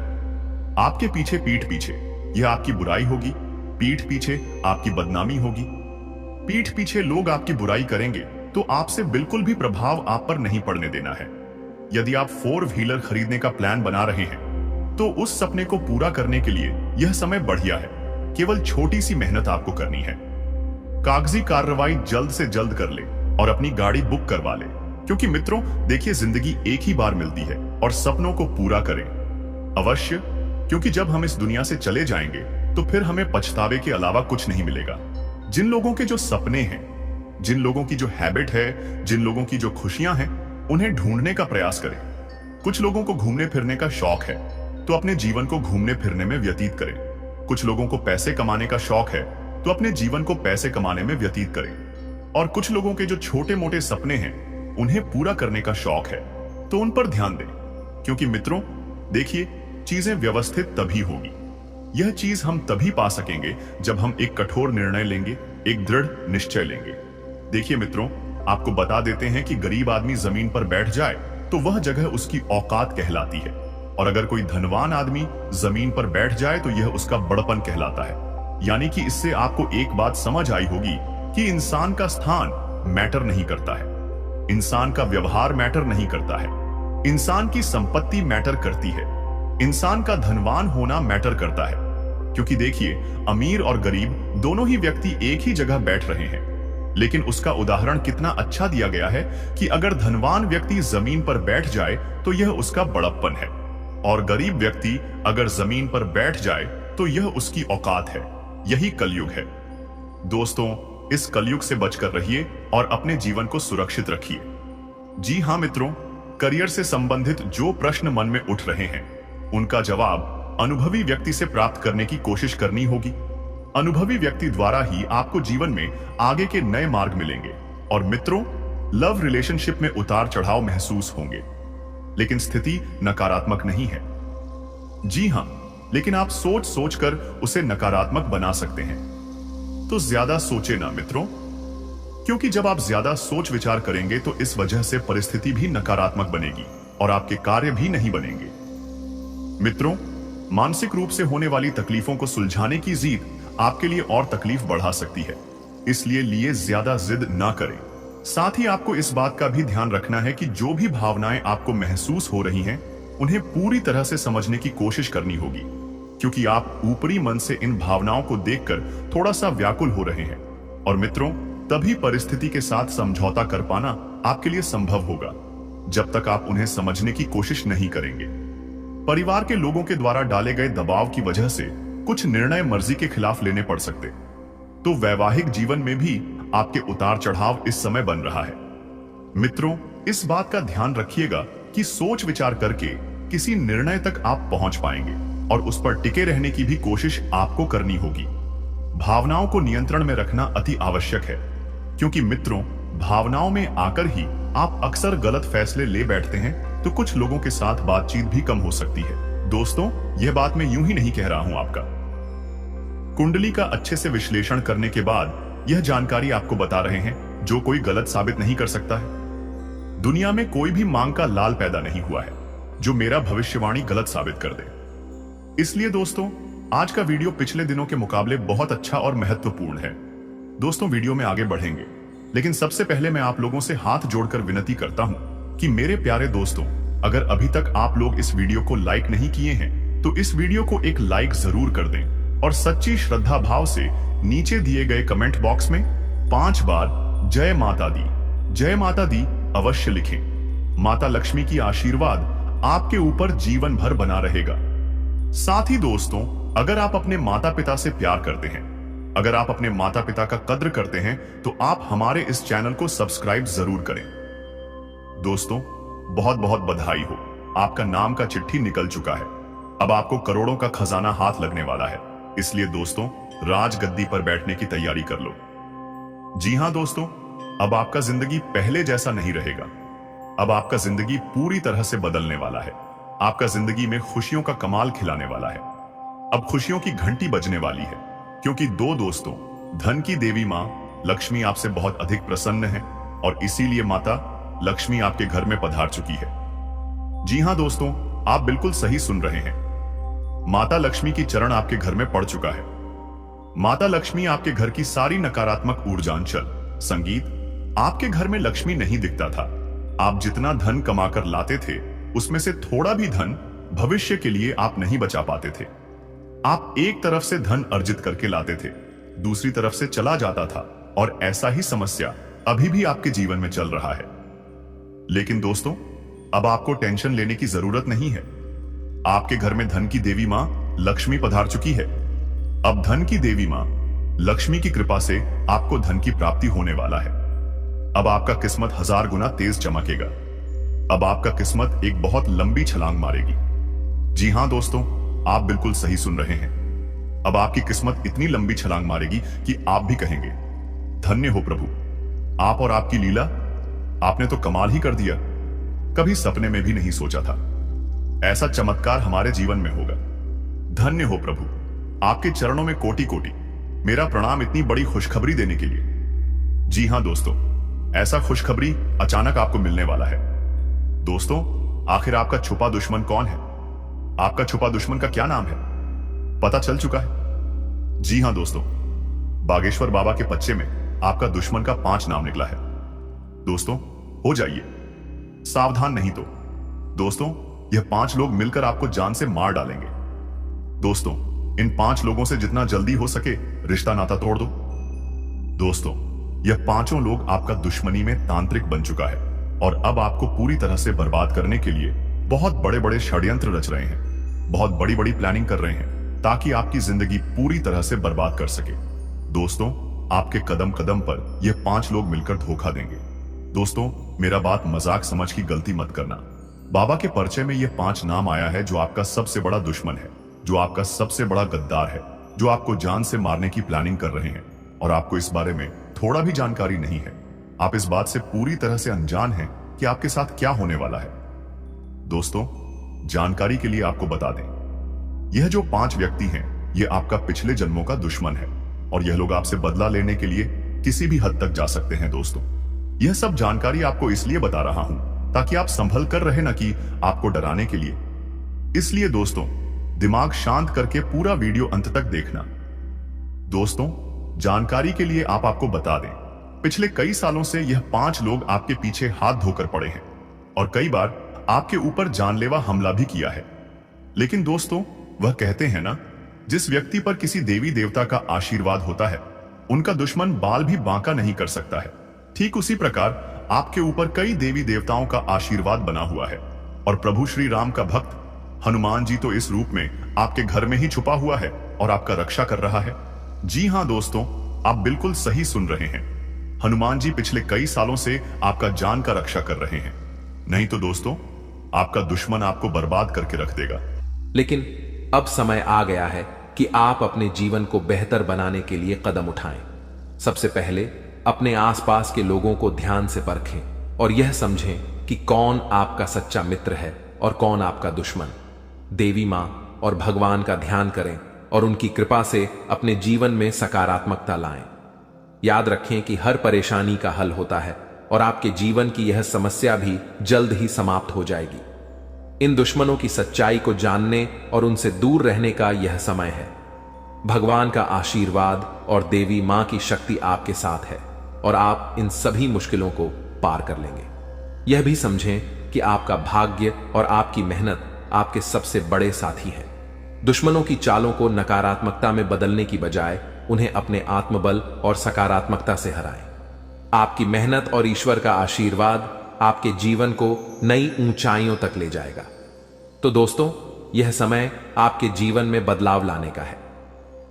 [SPEAKER 2] आपके पीछे। पीठ पीछे यह आपकी बुराई होगी, पीठ पीछे आपकी बदनामी होगी। पीठ पीछे लोग आपकी बुराई करेंगे तो आपसे बिल्कुल भी प्रभाव आप पर नहीं पड़ने देना है। यदि आप 4 व्हीलर खरीदने का प्लान बना रहे हैं तो उस सपने को पूरा करने के लिए यह समय बढ़िया है। केवल छोटी सी मेहनत आपको करनी है। कागजी कार्रवाई जल्द से जल्द कर ले और अपनी गाड़ी बुक करवा ले, क्योंकि मित्रों देखिए, जिंदगी एक ही बार मिलती है और सपनों को पूरा करें अवश्य, क्योंकि जब हम इस दुनिया से चले जाएंगे तो फिर हमें पछतावे के अलावा कुछ नहीं मिलेगा। जिन लोगों के जो सपने हैं, जिन लोगों की जो हैबिट है, जिन लोगों की जो खुशियां हैं, उन्हें ढूंढने का प्रयास करें। कुछ लोगों को घूमने फिरने का शौक है तो अपने जीवन को घूमने फिरने में व्यतीत करें। कुछ लोगों को पैसे कमाने का शौक है तो अपने जीवन को पैसे कमाने में व्यतीत करें। और कुछ लोगों के जो छोटे मोटे सपने हैं उन्हें पूरा करने का शौक है तो उन पर ध्यान दें, क्योंकि मित्रों देखिए, चीजें व्यवस्थित तभी होगी। यह चीज हम तभी पा सकेंगे जब हम एक कठोर निर्णय लेंगे, एक दृढ़ निश्चय लेंगे। देखिए मित्रों, आपको बता देते हैं कि गरीब आदमी जमीन पर बैठ जाए तो वह जगह उसकी औकात कहलाती है, और अगर कोई धनवान आदमी जमीन पर बैठ जाए तो यह उसका बड़पन कहलाता है। यानी कि इससे आपको एक बात समझ आई होगी कि इंसान का स्थान मैटर नहीं करता है, इंसान का व्यवहार मैटर नहीं करता है, इंसान की संपत्ति मैटर करती है, इंसान का धनवान होना मैटर करता है। क्योंकि देखिए, अमीर और गरीब दोनों ही व्यक्ति एक ही जगह बैठ रहे हैं, लेकिन उसका उदाहरण कितना अच्छा दिया गया है कि अगर धनवान व्यक्ति जमीन पर बैठ जाए तो यह उसका बड़प्पन है, और गरीब व्यक्ति अगर जमीन पर बैठ जाए तो यह उसकी औकात है। यही कलयुग है। दोस्तों, इस कलयुग से बचकर रहिए और अपने जीवन को सुरक्षित रखिए। जी हां मित्रों, करियर से संबंधित जो प्रश्न मन में उठ रहे हैं उनका जवाब अनुभवी व्यक्ति से प्राप्त करने की कोशिश करनी होगी। अनुभवी व्यक्ति द्वारा ही आपको जीवन में आगे के नए मार्ग मिलेंगे। और मित्रों, लव रिलेशनशिप में उतार चढ़ाव महसूस होंगे, लेकिन स्थिति नकारात्मक नहीं है। जी हां, लेकिन आप सोच सोचकर उसे नकारात्मक बना सकते हैं। तो ज्यादा सोचे ना मित्रों, क्योंकि जब आप ज्यादा सोच विचार करेंगे तो इस वजह से परिस्थिति भी नकारात्मक बनेगी और आपके कार्य भी नहीं बनेंगे। मित्रों, मानसिक रूप से होने वाली तकलीफों को सुलझाने की जिद आपके लिए और तकलीफ बढ़ा सकती है, इसलिए लिए ज्यादा जिद ना करें। साथ ही आपको इस बात का भी ध्यान रखना है कि जो भी भावनाएं आपको महसूस हो रही हैं, उन्हें पूरी तरह से समझने की कोशिश करनी होगी, क्योंकि आप ऊपरी मन से इन भावनाओं को देखकर थोड़ा सा व्याकुल हो रहे हैं। और मित्रों, तभी परिस्थिति के साथ समझौता कर पाना आपके लिए संभव होगा, जब तक आप उन्हें समझने की कोशिश नहीं करेंगे। परिवार के लोगों के द्वारा डाले गए दबाव की वजह से कुछ निर्णय मर्जी के खिलाफ लेने पड़ सकते, तो वैवाहिक जीवन में भी आपके उतार चढ़ाव इस समय बन रहा है। मित्रों, इस बात का ध्यान रखिएगा कि सोच विचार करके किसी निर्णय तक आप पहुंच पाएंगे, और उस पर टिके रहने की भी कोशिश आपको करनी होगी। भावनाओं को नियंत्रण में रखना अति आवश्यक है, क्योंकि मित्रों, भावनाओं में आकर ही आप अक्सर गलत फैसले ले बैठते हैं, तो कुछ लोगों के साथ बातचीत भी कम हो सकती है। दोस्तों, यह बात मैं यूं ही नहीं कह रहा हूं। आपका कुंडली का अच्छे से विश्लेषण करने के बाद यह जानकारी आपको बता रहे हैं, जो कोई गलत साबित नहीं कर सकता है। दुनिया में कोई भी मांग का लाल पैदा नहीं हुआ है जो मेरा भविष्यवाणी गलत साबित कर दे। इसलिए दोस्तों, आज का वीडियो पिछले दिनों के मुकाबले बहुत अच्छा और महत्वपूर्ण है। दोस्तों, वीडियो में आगे बढ़ेंगे, लेकिन सबसे पहले मैं आप लोगों से हाथ जोड़कर विनती करता हूं कि मेरे प्यारे दोस्तों, अगर अभी तक आप लोग इस वीडियो को लाइक नहीं किए हैं तो इस वीडियो को एक लाइक जरूर कर दें, और सच्ची श्रद्धा भाव से नीचे दिए गए कमेंट बॉक्स में 5 बार जय माता दी अवश्य लिखें। माता लक्ष्मी की आशीर्वाद आपके ऊपर जीवन भर बना रहेगा। साथ ही दोस्तों, अगर आप अपने माता पिता से प्यार करते हैं, अगर आप अपने माता पिता का कद्र करते हैं तो आप हमारे इस चैनल को सब्सक्राइब जरूर करें। दोस्तों, बहुत बहुत बधाई हो, आपका नाम का चिट्ठी निकल चुका है। अब आपको करोड़ों का खजाना हाथ लगने वाला है। इसलिए दोस्तों, राजगद्दी पर बैठने की तैयारी कर लो। जी हां दोस्तों, अब आपका जिंदगी पहले जैसा नहीं रहेगा। अब आपका जिंदगी पूरी तरह से बदलने वाला है। आपका जिंदगी में खुशियों का कमाल खिलाने वाला है। अब खुशियों की घंटी बजने वाली है, क्योंकि दोस्तों, धन की देवी मां लक्ष्मी आपसे बहुत अधिक प्रसन्न है और इसीलिए माता लक्ष्मी आपके घर में पधार चुकी है। जी हां दोस्तों, आप बिल्कुल सही सुन रहे हैं। माता लक्ष्मी की चरण आपके घर में पड़ चुका है। माता लक्ष्मी आपके घर की सारी नकारात्मक ऊर्जांचल संगीत, आपके घर में लक्ष्मी नहीं दिखता था। आप जितना धन कमाकर लाते थे, उसमें से थोड़ा भी धन भविष्य के लिए आप नहीं बचा पाते थे। आप एक तरफ से धन अर्जित करके लाते थे, दूसरी तरफ से चला जाता था, और ऐसा ही समस्या अभी भी आपके जीवन में चल रहा है। लेकिन दोस्तों, अब आपको टेंशन लेने की जरूरत नहीं है। आपके घर में धन की देवी मां लक्ष्मी पधार चुकी है। अब धन की देवी मां लक्ष्मी की कृपा से आपको धन की प्राप्ति होने वाला है। अब आपका किस्मत 1000 गुना तेज चमकेगा। अब आपका किस्मत एक बहुत लंबी छलांग मारेगी। जी हां दोस्तों, आप बिल्कुल सही सुन रहे हैं। अब आपकी किस्मत इतनी लंबी छलांग मारेगी कि आप भी कहेंगे, धन्य हो प्रभु, आप और आपकी लीला, आपने तो कमाल ही कर दिया। कभी सपने में भी नहीं सोचा था ऐसा चमत्कार हमारे जीवन में होगा। धन्य हो प्रभु, आपके चरणों में कोटि कोटि मेरा प्रणाम इतनी बड़ी खुशखबरी देने के लिए। जी हां दोस्तों, ऐसा खुशखबरी अचानक आपको मिलने वाला है। दोस्तों, आखिर आपका छुपा दुश्मन कौन है? आपका छुपा दुश्मन का क्या नाम है? पता चल चुका है। जी हां दोस्तों, बागेश्वर बाबा के पच्चे में आपका दुश्मन का 5 नाम निकला है। दोस्तों, हो जाइए सावधान, नहीं तो दोस्तों, यह 5 लोग मिलकर आपको जान से मार डालेंगे। दोस्तों, इन 5 लोगों से जितना जल्दी हो सके रिश्ता नाता तोड़ दो। दोस्तों, यह 5 लोग आपका दुश्मनी में तांत्रिक बन चुका है और अब आपको पूरी तरह से बर्बाद करने के लिए बहुत बड़े बड़े षड्यंत्र रच रहे हैं, बहुत बड़ी बड़ी प्लानिंग कर रहे हैं, ताकि आपकी जिंदगी पूरी तरह से बर्बाद कर सके। दोस्तों, आपके कदम कदम पर यह 5 लोग मिलकर धोखा देंगे। दोस्तों, मेरा बात मजाक समझ की गलती मत करना। बाबा के पर्चे में यह 5 नाम आया है जो आपका सबसे बड़ा दुश्मन है, जो आपका सबसे बड़ा गद्दार है, जो आपको जान से मारने की प्लानिंग कर रहे हैं, और आपको इस बारे में थोड़ा भी जानकारी नहीं है। आप इस बात से पूरी तरह से अनजान हैं कि आपके साथ क्या होने वाला है। दोस्तों, जानकारी के लिए आपको बता दें, यह जो 5 व्यक्ति हैं, यह आपका पिछले जन्मों का दुश्मन है और यह लोग आपसे बदला लेने के लिए किसी भी हद तक जा सकते हैं। दोस्तों, यह सब जानकारी आपको इसलिए बता रहा हूं ताकि आप संभल कर रहे, न कि आपको डराने के लिए। इसलिए दोस्तों, दिमाग शांत करके पूरा वीडियो अंत तक देखना। दोस्तों, जानकारी के लिए आपको बता दें, पिछले कई सालों से यह 5 लोग आपके पीछे हाथ धोकर पड़े हैं और कई बार आपके ऊपर जानलेवा हमला भी किया है। लेकिन दोस्तों, वह कहते हैं ना, जिस व्यक्ति पर किसी देवी देवता का आशीर्वाद होता है, उनका दुश्मन बाल भी बांका नहीं कर सकता है। ठीक उसी प्रकार आपके ऊपर कई देवी देवताओं का आशीर्वाद बना हुआ है और प्रभु श्री राम का भक्त हनुमान जी तो इस रूप में आपके घर में ही छुपा हुआ है और आपका रक्षा कर रहा है। जी हां दोस्तों, आप बिल्कुल सही सुन रहे हैं। हनुमान जी पिछले कई सालों से आपका जान का रक्षा कर रहे हैं, नहीं तो दोस्तों, आपका दुश्मन आपको बर्बाद करके रख देगा।
[SPEAKER 3] लेकिन अब समय आ गया है कि आप अपने जीवन को बेहतर बनाने के लिए कदम उठाएं। सबसे पहले अपने आसपास के लोगों को ध्यान से परखें और यह समझें कि कौन आपका सच्चा मित्र है और कौन आपका दुश्मन। देवी मां और भगवान का ध्यान करें और उनकी कृपा से अपने जीवन में सकारात्मकता लाएं। याद रखें कि हर परेशानी का हल होता है और आपके जीवन की यह समस्या भी जल्द ही समाप्त हो जाएगी। इन दुश्मनों की सच्चाई को जानने और उनसे दूर रहने का यह समय है। भगवान का आशीर्वाद और देवी मां की शक्ति आपके साथ है और आप इन सभी मुश्किलों को पार कर लेंगे। यह भी समझें कि आपका भाग्य और आपकी मेहनत आपके सबसे बड़े साथी हैं। दुश्मनों की चालों को नकारात्मकता में बदलने की बजाय उन्हें अपने आत्मबल और सकारात्मकता से हराएं। आपकी मेहनत और ईश्वर का आशीर्वाद आपके जीवन को नई ऊंचाइयों तक ले जाएगा। तो दोस्तों, यह समय आपके जीवन में बदलाव लाने का है।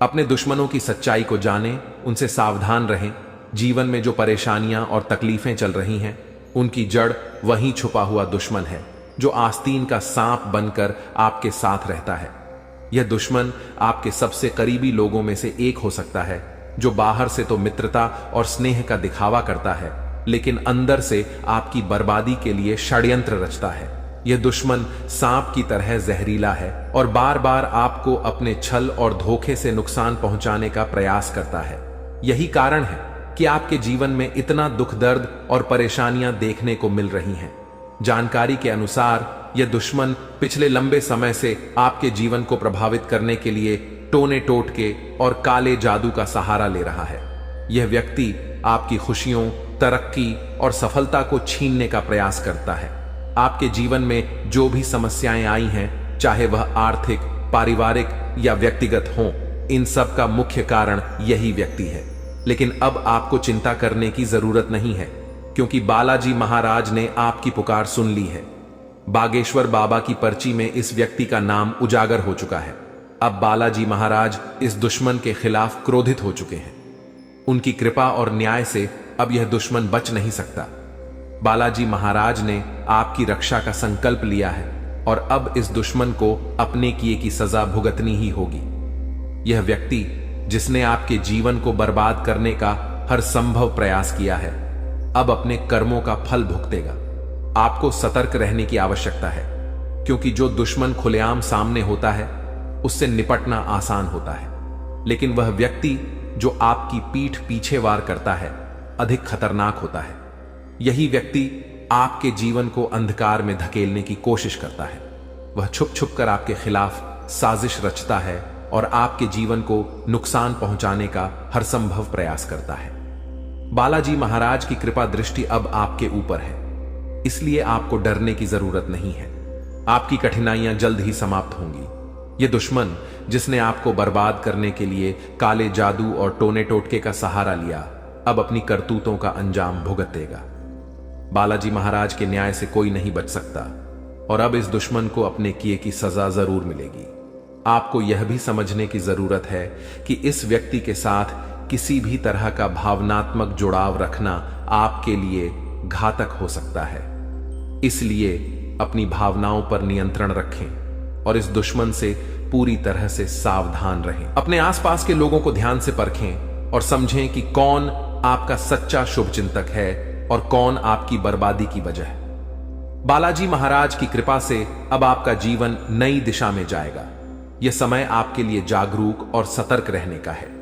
[SPEAKER 3] अपने दुश्मनों की सच्चाई को जानें, उनसे सावधान रहें। जीवन में जो परेशानियां और तकलीफें चल रही हैं, उनकी जड़ वहीं छुपा हुआ दुश्मन है जो आस्तीन का सांप बनकर आपके साथ रहता है। यह दुश्मन आपके सबसे करीबी लोगों में से एक हो सकता है, जो बाहर से तो मित्रता और स्नेह का दिखावा करता है, लेकिन अंदर से आपकी बर्बादी के लिए षड्यंत्र रचता है। यह दुश्मन सांप की तरह जहरीला है और बार बार आपको अपने छल और धोखे से नुकसान पहुंचाने का प्रयास करता है। यही कारण है कि आपके जीवन में इतना दुख दर्द और परेशानियां देखने को मिल रही हैं। जानकारी के अनुसार यह दुश्मन पिछले लंबे समय से आपके जीवन को प्रभावित करने के लिए टोने टोटके और काले जादू का सहारा ले रहा है। यह व्यक्ति आपकी खुशियों, तरक्की और सफलता को छीनने का प्रयास करता है। आपके जीवन में जो भी समस्याएं आई हैं, चाहे वह आर्थिक, पारिवारिक या व्यक्तिगत हों, इन सब का मुख्य कारण यही व्यक्ति है। लेकिन अब आपको चिंता करने की जरूरत नहीं है, क्योंकि बालाजी महाराज ने आपकी पुकार सुन ली है। बागेश्वर बाबा की पर्ची में इस व्यक्ति का नाम उजागर हो चुका है। अब बालाजी महाराज इस दुश्मन के खिलाफ क्रोधित हो चुके हैं। उनकी कृपा और न्याय से अब यह दुश्मन बच नहीं सकता। बालाजी महाराज ने आपकी रक्षा का संकल्प लिया है और अब इस दुश्मन को अपने किए की सजा भुगतनी ही होगी। यह व्यक्ति जिसने आपके जीवन को बर्बाद करने का हर संभव प्रयास किया है, अब अपने कर्मों का फल भुगतेगा। आपको सतर्क रहने की आवश्यकता है, क्योंकि जो दुश्मन खुलेआम सामने होता है, उससे निपटना आसान होता है, लेकिन वह व्यक्ति जो आपकी पीठ पीछे वार करता है, अधिक खतरनाक होता है। यही व्यक्ति आपके जीवन को अंधकार में धकेलने की कोशिश करता है। वह छुप छुप कर आपके खिलाफ साजिश रचता है और आपके जीवन को नुकसान पहुंचाने का हर संभव प्रयास करता है। बालाजी महाराज की कृपा दृष्टि अब आपके ऊपर है, इसलिए आपको डरने की जरूरत नहीं है। आपकी कठिनाइयां जल्द ही समाप्त होंगी। यह दुश्मन जिसने आपको बर्बाद करने के लिए काले जादू और टोने टोटके का सहारा लिया, अब अपनी करतूतों का अंजाम भुगतेगा। बालाजी महाराज के न्याय से कोई नहीं बच सकता और अब इस दुश्मन को अपने किए की सजा जरूर मिलेगी। आपको यह भी समझने की जरूरत है कि इस व्यक्ति के साथ किसी भी तरह का भावनात्मक जुड़ाव रखना आपके लिए घातक हो सकता है। इसलिए अपनी भावनाओं पर नियंत्रण रखें और इस दुश्मन से पूरी तरह से सावधान रहें। अपने आसपास के लोगों को ध्यान से परखें और समझें कि कौन आपका सच्चा शुभचिंतक है और कौन आपकी बर्बादी की वजह है। बालाजी महाराज की कृपा से अब आपका जीवन नई दिशा में जाएगा। यह समय आपके लिए जागरूक और सतर्क रहने का है।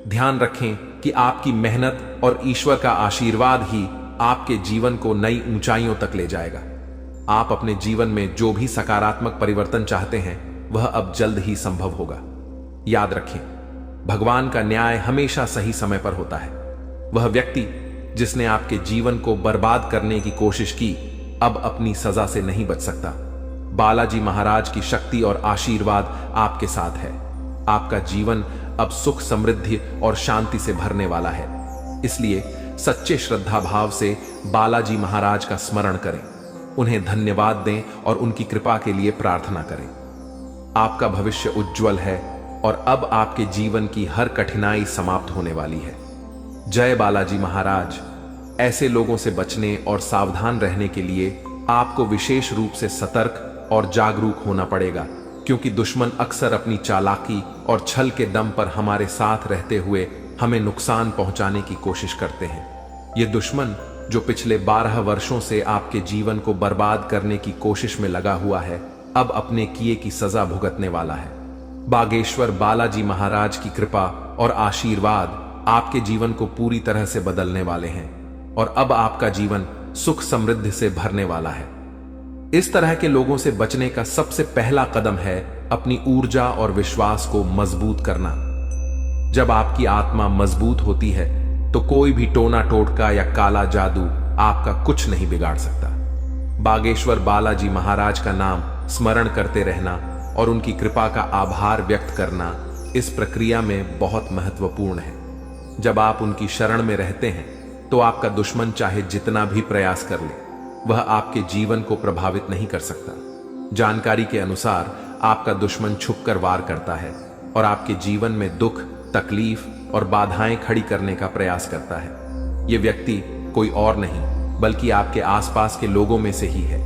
[SPEAKER 3] ध्यान रखें कि आपकी मेहनत और ईश्वर का आशीर्वाद ही आपके जीवन को नई ऊंचाइयों तक ले जाएगा। आप अपने जीवन में जो भी सकारात्मक परिवर्तन चाहते हैं, वह अब जल्द ही संभव होगा। याद रखें, भगवान का न्याय हमेशा सही समय पर होता है। वह व्यक्ति जिसने आपके जीवन को बर्बाद करने की कोशिश की, अब अपनी सजा से नहीं बच सकता। बालाजी महाराज की शक्ति और आशीर्वाद आपके साथ है। आपका जीवन अब सुख, समृद्धि और शांति से भरने वाला है। इसलिए सच्चे श्रद्धा भाव से बालाजी महाराज का स्मरण करें, उन्हें धन्यवाद दें और उनकी कृपा के लिए प्रार्थना करें। आपका भविष्य उज्जवल है और अब आपके जीवन की हर कठिनाई समाप्त होने वाली है। जय बालाजी महाराज। ऐसे लोगों से बचने और सावधान रहने के लिए आपको विशेष रूप से सतर्क और जागरूक होना पड़ेगा, क्योंकि दुश्मन अक्सर अपनी चालाकी और छल के दम पर हमारे साथ रहते हुए हमें नुकसान पहुंचाने की कोशिश करते हैं। ये दुश्मन जो पिछले 12 वर्षों से आपके जीवन को बर्बाद करने की कोशिश में लगा हुआ है, अब अपने किए की सजा भुगतने वाला है। बागेश्वर बालाजी महाराज की कृपा और आशीर्वाद आपके जीवन को पूरी तरह से बदलने वाले हैं और अब आपका जीवन सुख समृद्धि से भरने वाला है। इस तरह के लोगों से बचने का सबसे पहला कदम है अपनी ऊर्जा और विश्वास को मजबूत करना। जब आपकी आत्मा मजबूत होती है तो कोई भी टोना टोटका या काला जादू आपका कुछ नहीं बिगाड़ सकता। बागेश्वर बालाजी महाराज का नाम स्मरण करते रहना और उनकी कृपा का आभार व्यक्त करना इस प्रक्रिया में बहुत महत्वपूर्ण है। जब आप उनकी शरण में रहते हैं तो आपका दुश्मन चाहे जितना भी प्रयास कर ले, वह आपके जीवन को प्रभावित नहीं कर सकता। जानकारी के अनुसार आपका दुश्मन छुपकर वार करता है, और आपके जीवन में दुख, तकलीफ और बाधाएं खड़ी करने का प्रयास करता है। यह व्यक्ति कोई और नहीं बल्कि आपके आसपास के लोगों में से ही है।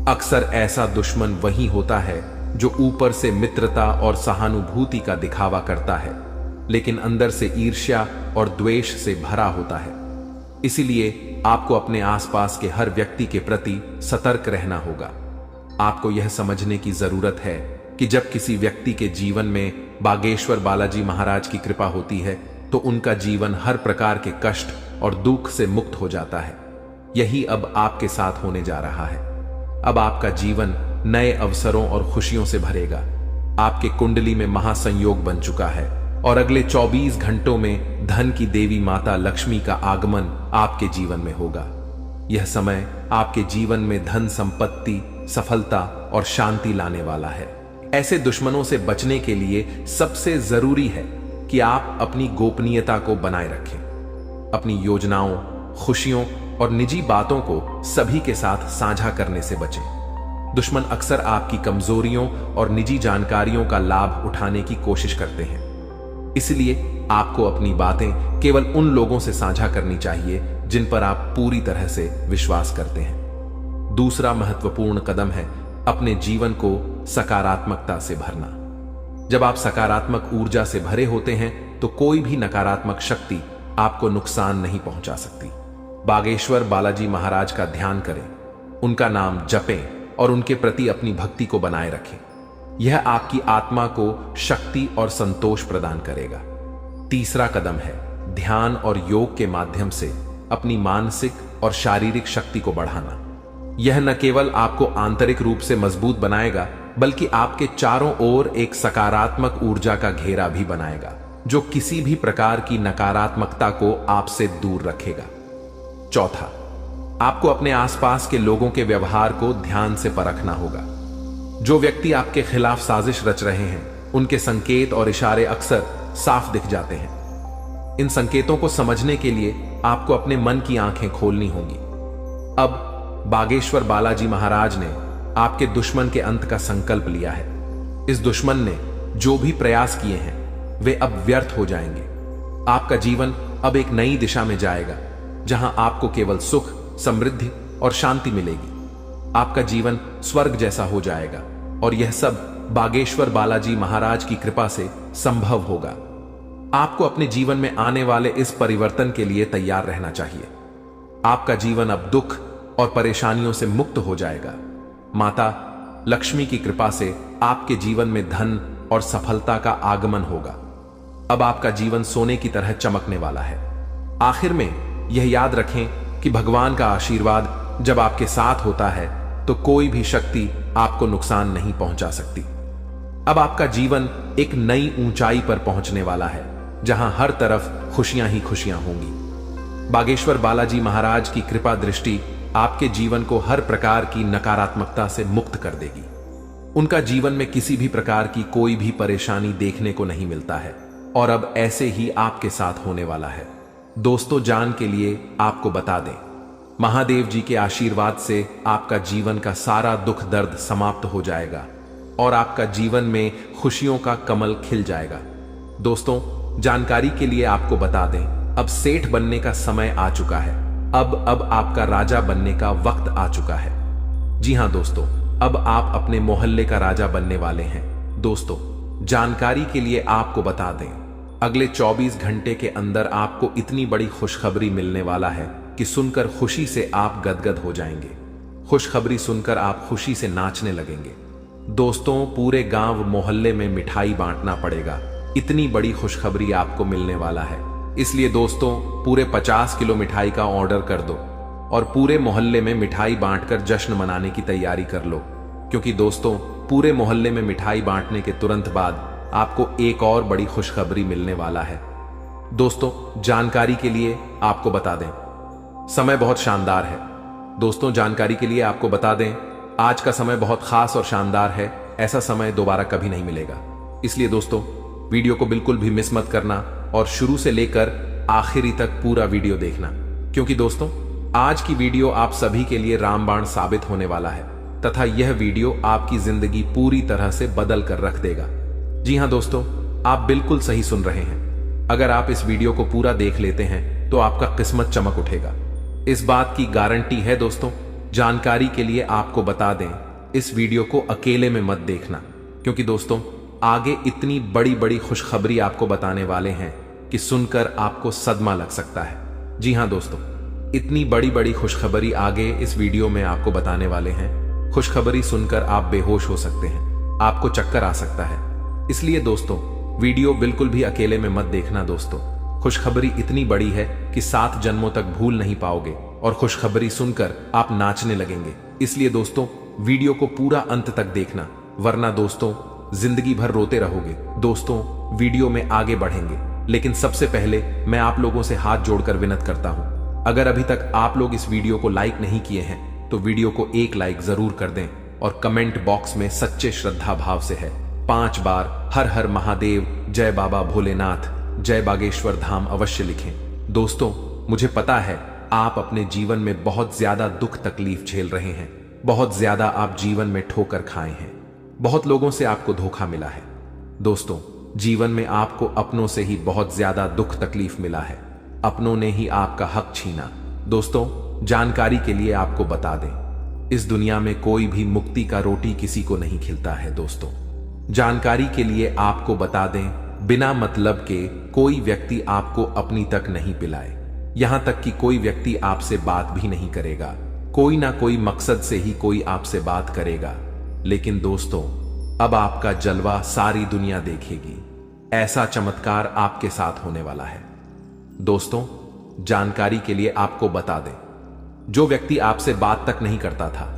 [SPEAKER 3] अक्सर ऐसा दुश्मन वही होता है जो ऊपर से मित्रता और सहानुभूति का दिखावा करता है, लेकिन अंदर से ईर्ष्या और द्वेष से भरा होता है। इसीलिए आपको अपने आसपास के हर व्यक्ति के प्रति सतर्क रहना होगा। आपको यह समझने की जरूरत है कि जब किसी व्यक्ति के जीवन में बागेश्वर बालाजी महाराज की कृपा होती है तो उनका जीवन हर प्रकार के कष्ट और दुख से मुक्त हो जाता है। यही अब आपके साथ होने जा रहा है। अब आपका जीवन नए अवसरों और खुशियों से भरेगा। आपके कुंडली में महासंयोग बन चुका है और अगले 24 घंटों में धन की देवी माता लक्ष्मी का आगमन आपके जीवन में होगा। यह समय आपके जीवन में धन, संपत्ति, सफलता और शांति लाने वाला है। ऐसे दुश्मनों से बचने के लिए सबसे जरूरी है कि आप अपनी गोपनीयता को बनाए रखें। अपनी योजनाओं, खुशियों और निजी बातों को सभी के साथ साझा करने से बचें। दुश्मन अक्सर आपकी कमजोरियों और निजी जानकारियों का लाभ उठाने की कोशिश करते हैं। इसलिए आपको अपनी बातें केवल उन लोगों से साझा करनी चाहिए जिन पर आप पूरी तरह से विश्वास करते हैं। दूसरा महत्वपूर्ण कदम है अपने जीवन को सकारात्मकता से भरना। जब आप सकारात्मक ऊर्जा से भरे होते हैं तो कोई भी नकारात्मक शक्ति आपको नुकसान नहीं पहुंचा सकती। बागेश्वर बालाजी महाराज का ध्यान करें, उनका नाम जपें और उनके प्रति अपनी भक्ति को बनाए रखें। यह आपकी आत्मा को शक्ति और संतोष प्रदान करेगा। तीसरा कदम है ध्यान और योग के माध्यम से अपनी मानसिक और शारीरिक शक्ति को बढ़ाना। यह न केवल आपको आंतरिक रूप से मजबूत बनाएगा बल्कि आपके चारों ओर एक सकारात्मक ऊर्जा का घेरा भी बनाएगा जो किसी भी प्रकार की नकारात्मकता को आपसे दूर रखेगा। चौथा, आपको अपने आसपास के लोगों के व्यवहार को ध्यान से परखना होगा। जो व्यक्ति आपके खिलाफ साजिश रच रहे हैं उनके संकेत और इशारे अक्सर साफ दिख जाते हैं। इन संकेतों को समझने के लिए आपको अपने मन की आंखें खोलनी होंगी। अब बागेश्वर बालाजी महाराज ने आपके दुश्मन के अंत का संकल्प लिया है। इस दुश्मन ने जो भी प्रयास किए हैं वे अब व्यर्थ हो जाएंगे। आपका जीवन अब एक नई दिशा में जाएगा जहां आपको केवल सुख, समृद्धि और शांति मिलेगी। आपका जीवन स्वर्ग जैसा हो जाएगा और यह सब बागेश्वर बालाजी महाराज की कृपा से संभव होगा। आपको अपने जीवन में आने वाले इस परिवर्तन के लिए तैयार रहना चाहिए। आपका जीवन अब दुख और परेशानियों से मुक्त हो जाएगा। माता लक्ष्मी की कृपा से आपके जीवन में धन और सफलता का आगमन होगा। अब आपका जीवन सोने की तरह चमकने वाला है। आखिर में यह याद रखें कि भगवान का आशीर्वाद जब आपके साथ होता है तो कोई भी शक्ति आपको नुकसान नहीं पहुंचा सकती। अब आपका जीवन एक नई ऊंचाई पर पहुंचने वाला है जहां हर तरफ खुशियां ही खुशियां होंगी। बागेश्वर बालाजी महाराज की कृपा दृष्टि आपके जीवन को हर प्रकार की नकारात्मकता से मुक्त कर देगी। उनका जीवन में किसी भी प्रकार की कोई भी परेशानी देखने को नहीं मिलता है और अब ऐसे ही आपके साथ होने वाला है। दोस्तों, जान के लिए आपको बता दें, महादेव जी के आशीर्वाद से आपका जीवन का सारा दुख दर्द समाप्त हो जाएगा और आपका जीवन में खुशियों का कमल खिल जाएगा। दोस्तों, जानकारी के लिए आपको बता दें, अब सेठ बनने का समय आ चुका है। अब आपका राजा बनने का वक्त आ चुका है। जी हां दोस्तों, अब आप अपने मोहल्ले का राजा बनने वाले हैं। दोस्तों, जानकारी के लिए आपको बता दें, अगले 24 घंटे के अंदर आपको इतनी बड़ी खुशखबरी मिलने वाला है कि सुनकर खुशी से आप गदगद हो जाएंगे। खुशखबरी सुनकर आप खुशी से नाचने लगेंगे। दोस्तों, पूरे गांव मोहल्ले में मिठाई बांटना पड़ेगा, इतनी बड़ी खुशखबरी आपको मिलने वाला है। इसलिए दोस्तों, पूरे 50 किलो मिठाई का ऑर्डर कर दो और पूरे मोहल्ले में मिठाई बांटकर जश्न मनाने की तैयारी कर लो, क्योंकि दोस्तों, पूरे मोहल्ले में मिठाई बांटने के तुरंत बाद आपको एक और बड़ी खुशखबरी मिलने वाला है। दोस्तों, जानकारी के लिए आपको बता दें, समय बहुत शानदार है। दोस्तों, जानकारी के लिए आपको बता दें, आज का समय बहुत खास और शानदार है। ऐसा समय दोबारा कभी नहीं मिलेगा। इसलिए दोस्तों, वीडियो को बिल्कुल भी मिस मत करना और शुरू से लेकर आखिरी तक पूरा वीडियो देखना, क्योंकि दोस्तों, आज की वीडियो आप सभी के लिए रामबाण साबित होने वाला है तथा यह वीडियो आपकी जिंदगी पूरी तरह से बदल कर रख देगा। जी हां दोस्तों, आप बिल्कुल सही सुन रहे हैं। अगर आप इस वीडियो को पूरा देख लेते हैं तो आपका किस्मत चमक उठेगा। इस बात की गारंटी है दोस्तों। जानकारी के लिए आपको बता दें, इस वीडियो को अकेले में मत देखना, क्योंकि दोस्तों आगे इतनी बड़ी बड़ी खुशखबरी आपको बताने वाले हैं कि सुनकर आपको सदमा लग सकता है। जी हां दोस्तों, इतनी बड़ी बड़ी खुशखबरी आगे इस वीडियो में आपको बताने वाले हैं। खुशखबरी सुनकर आप बेहोश हो सकते हैं, आपको चक्कर आ सकता है। इसलिए दोस्तों वीडियो बिल्कुल भी अकेले में मत देखना दोस्तों। खुशखबरी इतनी बड़ी है कि 7 जन्मों तक भूल नहीं पाओगे और खुशखबरी सुनकर आप नाचने लगेंगे। इसलिए दोस्तों वीडियो को पूरा अंत तक देखना, वरना दोस्तों जिंदगी भर रोते रहोगे। दोस्तों वीडियो में आगे बढ़ेंगे, लेकिन सबसे पहले मैं आप लोगों से हाथ जोड़कर विनत करता हूं, अगर अभी तक आप लोग इस वीडियो को लाइक नहीं किए हैं तो वीडियो को एक लाइक जरूर कर दें और कमेंट बॉक्स में सच्चे श्रद्धा भाव से है 5 बार हर हर महादेव, जय बाबा भोलेनाथ, जय बागेश्वर धाम अवश्य लिखें। दोस्तों मुझे पता है आप अपने जीवन में बहुत ज्यादा दुख तकलीफ झेल रहे हैं, बहुत ज्यादा आप जीवन में ठोकर खाए हैं, बहुत लोगों से आपको धोखा मिला है। दोस्तों जीवन में आपको अपनों से ही बहुत ज्यादा दुख तकलीफ मिला है, अपनों ने ही आपका हक छीना। दोस्तों जानकारी के लिए आपको बता दें, इस दुनिया में कोई भी मुक्ति का रोटी किसी को नहीं खिलता है। दोस्तों जानकारी के लिए आपको बता दें, बिना मतलब के कोई व्यक्ति आपको अपनी तक नहीं पिलाए, यहां तक कि कोई व्यक्ति आपसे बात भी नहीं करेगा। कोई ना कोई मकसद से ही कोई आपसे बात करेगा, लेकिन दोस्तों अब आपका जलवा सारी दुनिया देखेगी। ऐसा चमत्कार आपके साथ होने वाला है। दोस्तों जानकारी के लिए आपको बता दें, जो व्यक्ति आपसे बात तक नहीं करता था,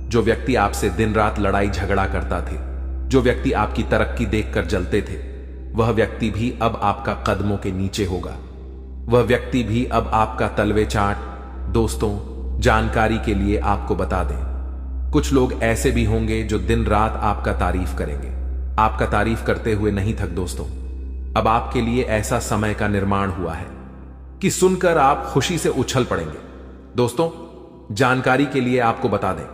[SPEAKER 3] जो व्यक्ति आपसे दिन रात लड़ाई झगड़ा करता थे, जो व्यक्ति आपकी तरक्की देखकर जलते थे, वह व्यक्ति भी अब आपका कदमों के नीचे होगा, वह व्यक्ति भी अब आपका तलवे चाट। दोस्तों जानकारी के लिए आपको बता दें, कुछ लोग ऐसे भी होंगे जो दिन रात आपका तारीफ करेंगे, आपका तारीफ करते हुए नहीं थक। दोस्तों अब आपके लिए ऐसा समय का निर्माण हुआ है कि सुनकर आप खुशी से उछल पड़ेंगे। दोस्तों जानकारी के लिए आपको बता दें,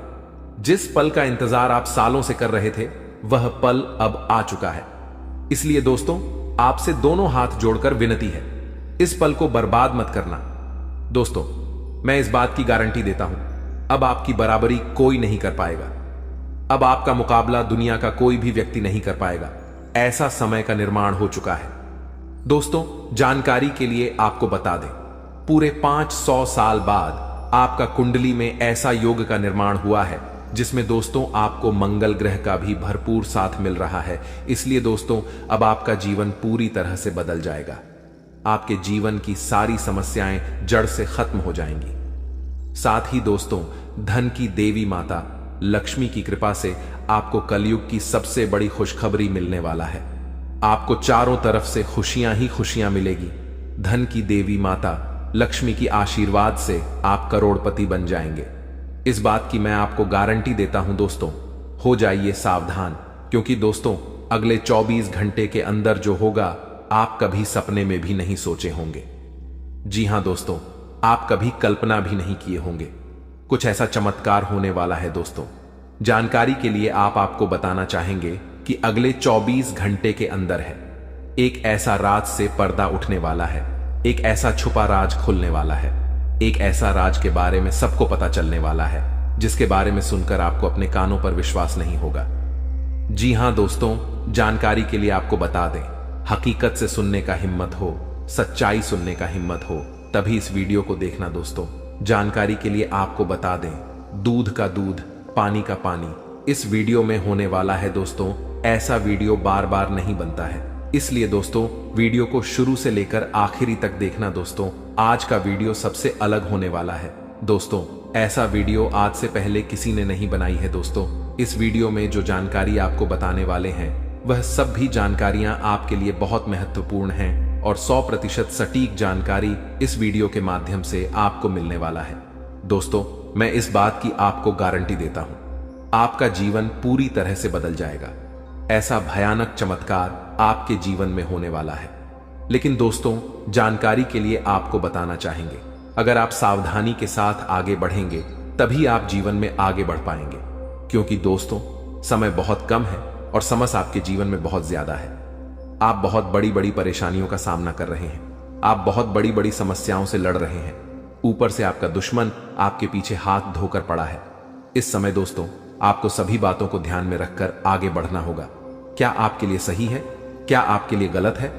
[SPEAKER 3] जिस पल का इंतजार आप सालों से कर रहे थे वह पल अब आ चुका है। इसलिए दोस्तों आपसे दोनों हाथ जोड़कर विनती है, इस पल को बर्बाद मत करना। दोस्तों मैं इस बात की गारंटी देता हूं, अब आपकी बराबरी कोई नहीं कर पाएगा, अब आपका मुकाबला दुनिया का कोई भी व्यक्ति नहीं कर पाएगा। ऐसा समय का निर्माण हो चुका है। दोस्तों जानकारी के लिए आपको बता दें, पूरे 500 साल बाद आपका कुंडली में ऐसा योग का निर्माण हुआ है जिसमें दोस्तों आपको मंगल ग्रह का भी भरपूर साथ मिल रहा है। इसलिए दोस्तों अब आपका जीवन पूरी तरह से बदल जाएगा, आपके जीवन की सारी समस्याएं जड़ से खत्म हो जाएंगी। साथ ही दोस्तों धन की देवी माता लक्ष्मी की कृपा से आपको कलयुग की सबसे बड़ी खुशखबरी मिलने वाला है। आपको चारों तरफ से खुशियां ही खुशियां मिलेगी। धन की देवी माता लक्ष्मी की आशीर्वाद से आप करोड़पति बन जाएंगे। इस बात की मैं आपको गारंटी देता हूं दोस्तों, हो जाइए सावधान, क्योंकि दोस्तों अगले 24 घंटे के अंदर जो होगा आप कभी सपने में भी नहीं सोचे होंगे। जी हां दोस्तों, आप कभी कल्पना भी नहीं किए होंगे। कुछ ऐसा चमत्कार होने वाला है दोस्तों। जानकारी के लिए आपको बताना चाहेंगे कि अगले 24 घंटे के अंदर है एक ऐसा राज से पर्दा उठने वाला है, एक ऐसा छुपा राज खुलने वाला है, एक ऐसा राज के बारे में सबको पता चलने वाला है जिसके बारे में सुनकर आपको अपने कानों पर विश्वास नहीं होगा। जी हां दोस्तों, जानकारी के लिए आपको बता दें, हकीकत से सुनने का हिम्मत हो, सच्चाई सुनने का हिम्मत हो, तभी इस वीडियो को देखना दोस्तों। जानकारी के लिए आपको बता दें, दूध का दूध, पानी का पानी इस वीडियो में होने वाला है दोस्तों। ऐसा वीडियो बार बार नहीं बनता है, इसलिए दोस्तों वीडियो को शुरू से लेकर आखिरी तक देखना दोस्तों। आज का वीडियो सबसे अलग होने वाला है दोस्तों। ऐसा वीडियो आज से पहले किसी ने नहीं बनाई है दोस्तों। इस वीडियो में जो जानकारी आपको बताने वाले हैं वह सब भी जानकारियां आपके लिए बहुत महत्वपूर्ण हैं और 100% सटीक जानकारी इस वीडियो के माध्यम से आपको मिलने वाला है दोस्तों। मैं इस बात की आपको गारंटी देता हूं, आपका जीवन पूरी तरह से बदल जाएगा। ऐसा भयानक चमत्कार आपके जीवन में होने वाला है। लेकिन दोस्तों जानकारी के लिए आपको बताना चाहेंगे, अगर आप सावधानी के साथ आगे बढ़ेंगे तभी आप जीवन में आगे बढ़ पाएंगे, क्योंकि दोस्तों समय बहुत कम है और समझ आपके जीवन में बहुत ज्यादा है। आप बहुत बड़ी बड़ी परेशानियों का सामना कर रहे हैं, आप बहुत बड़ी बड़ी समस्याओं से लड़ रहे हैं। ऊपर से आपका दुश्मन आपके पीछे हाथ धोकर पड़ा है। इस समय दोस्तों, आपको सभी बातों को ध्यान में रखकर आगे बढ़ना होगा। क्या आपके लिए सही है, क्या आपके लिए गलत है,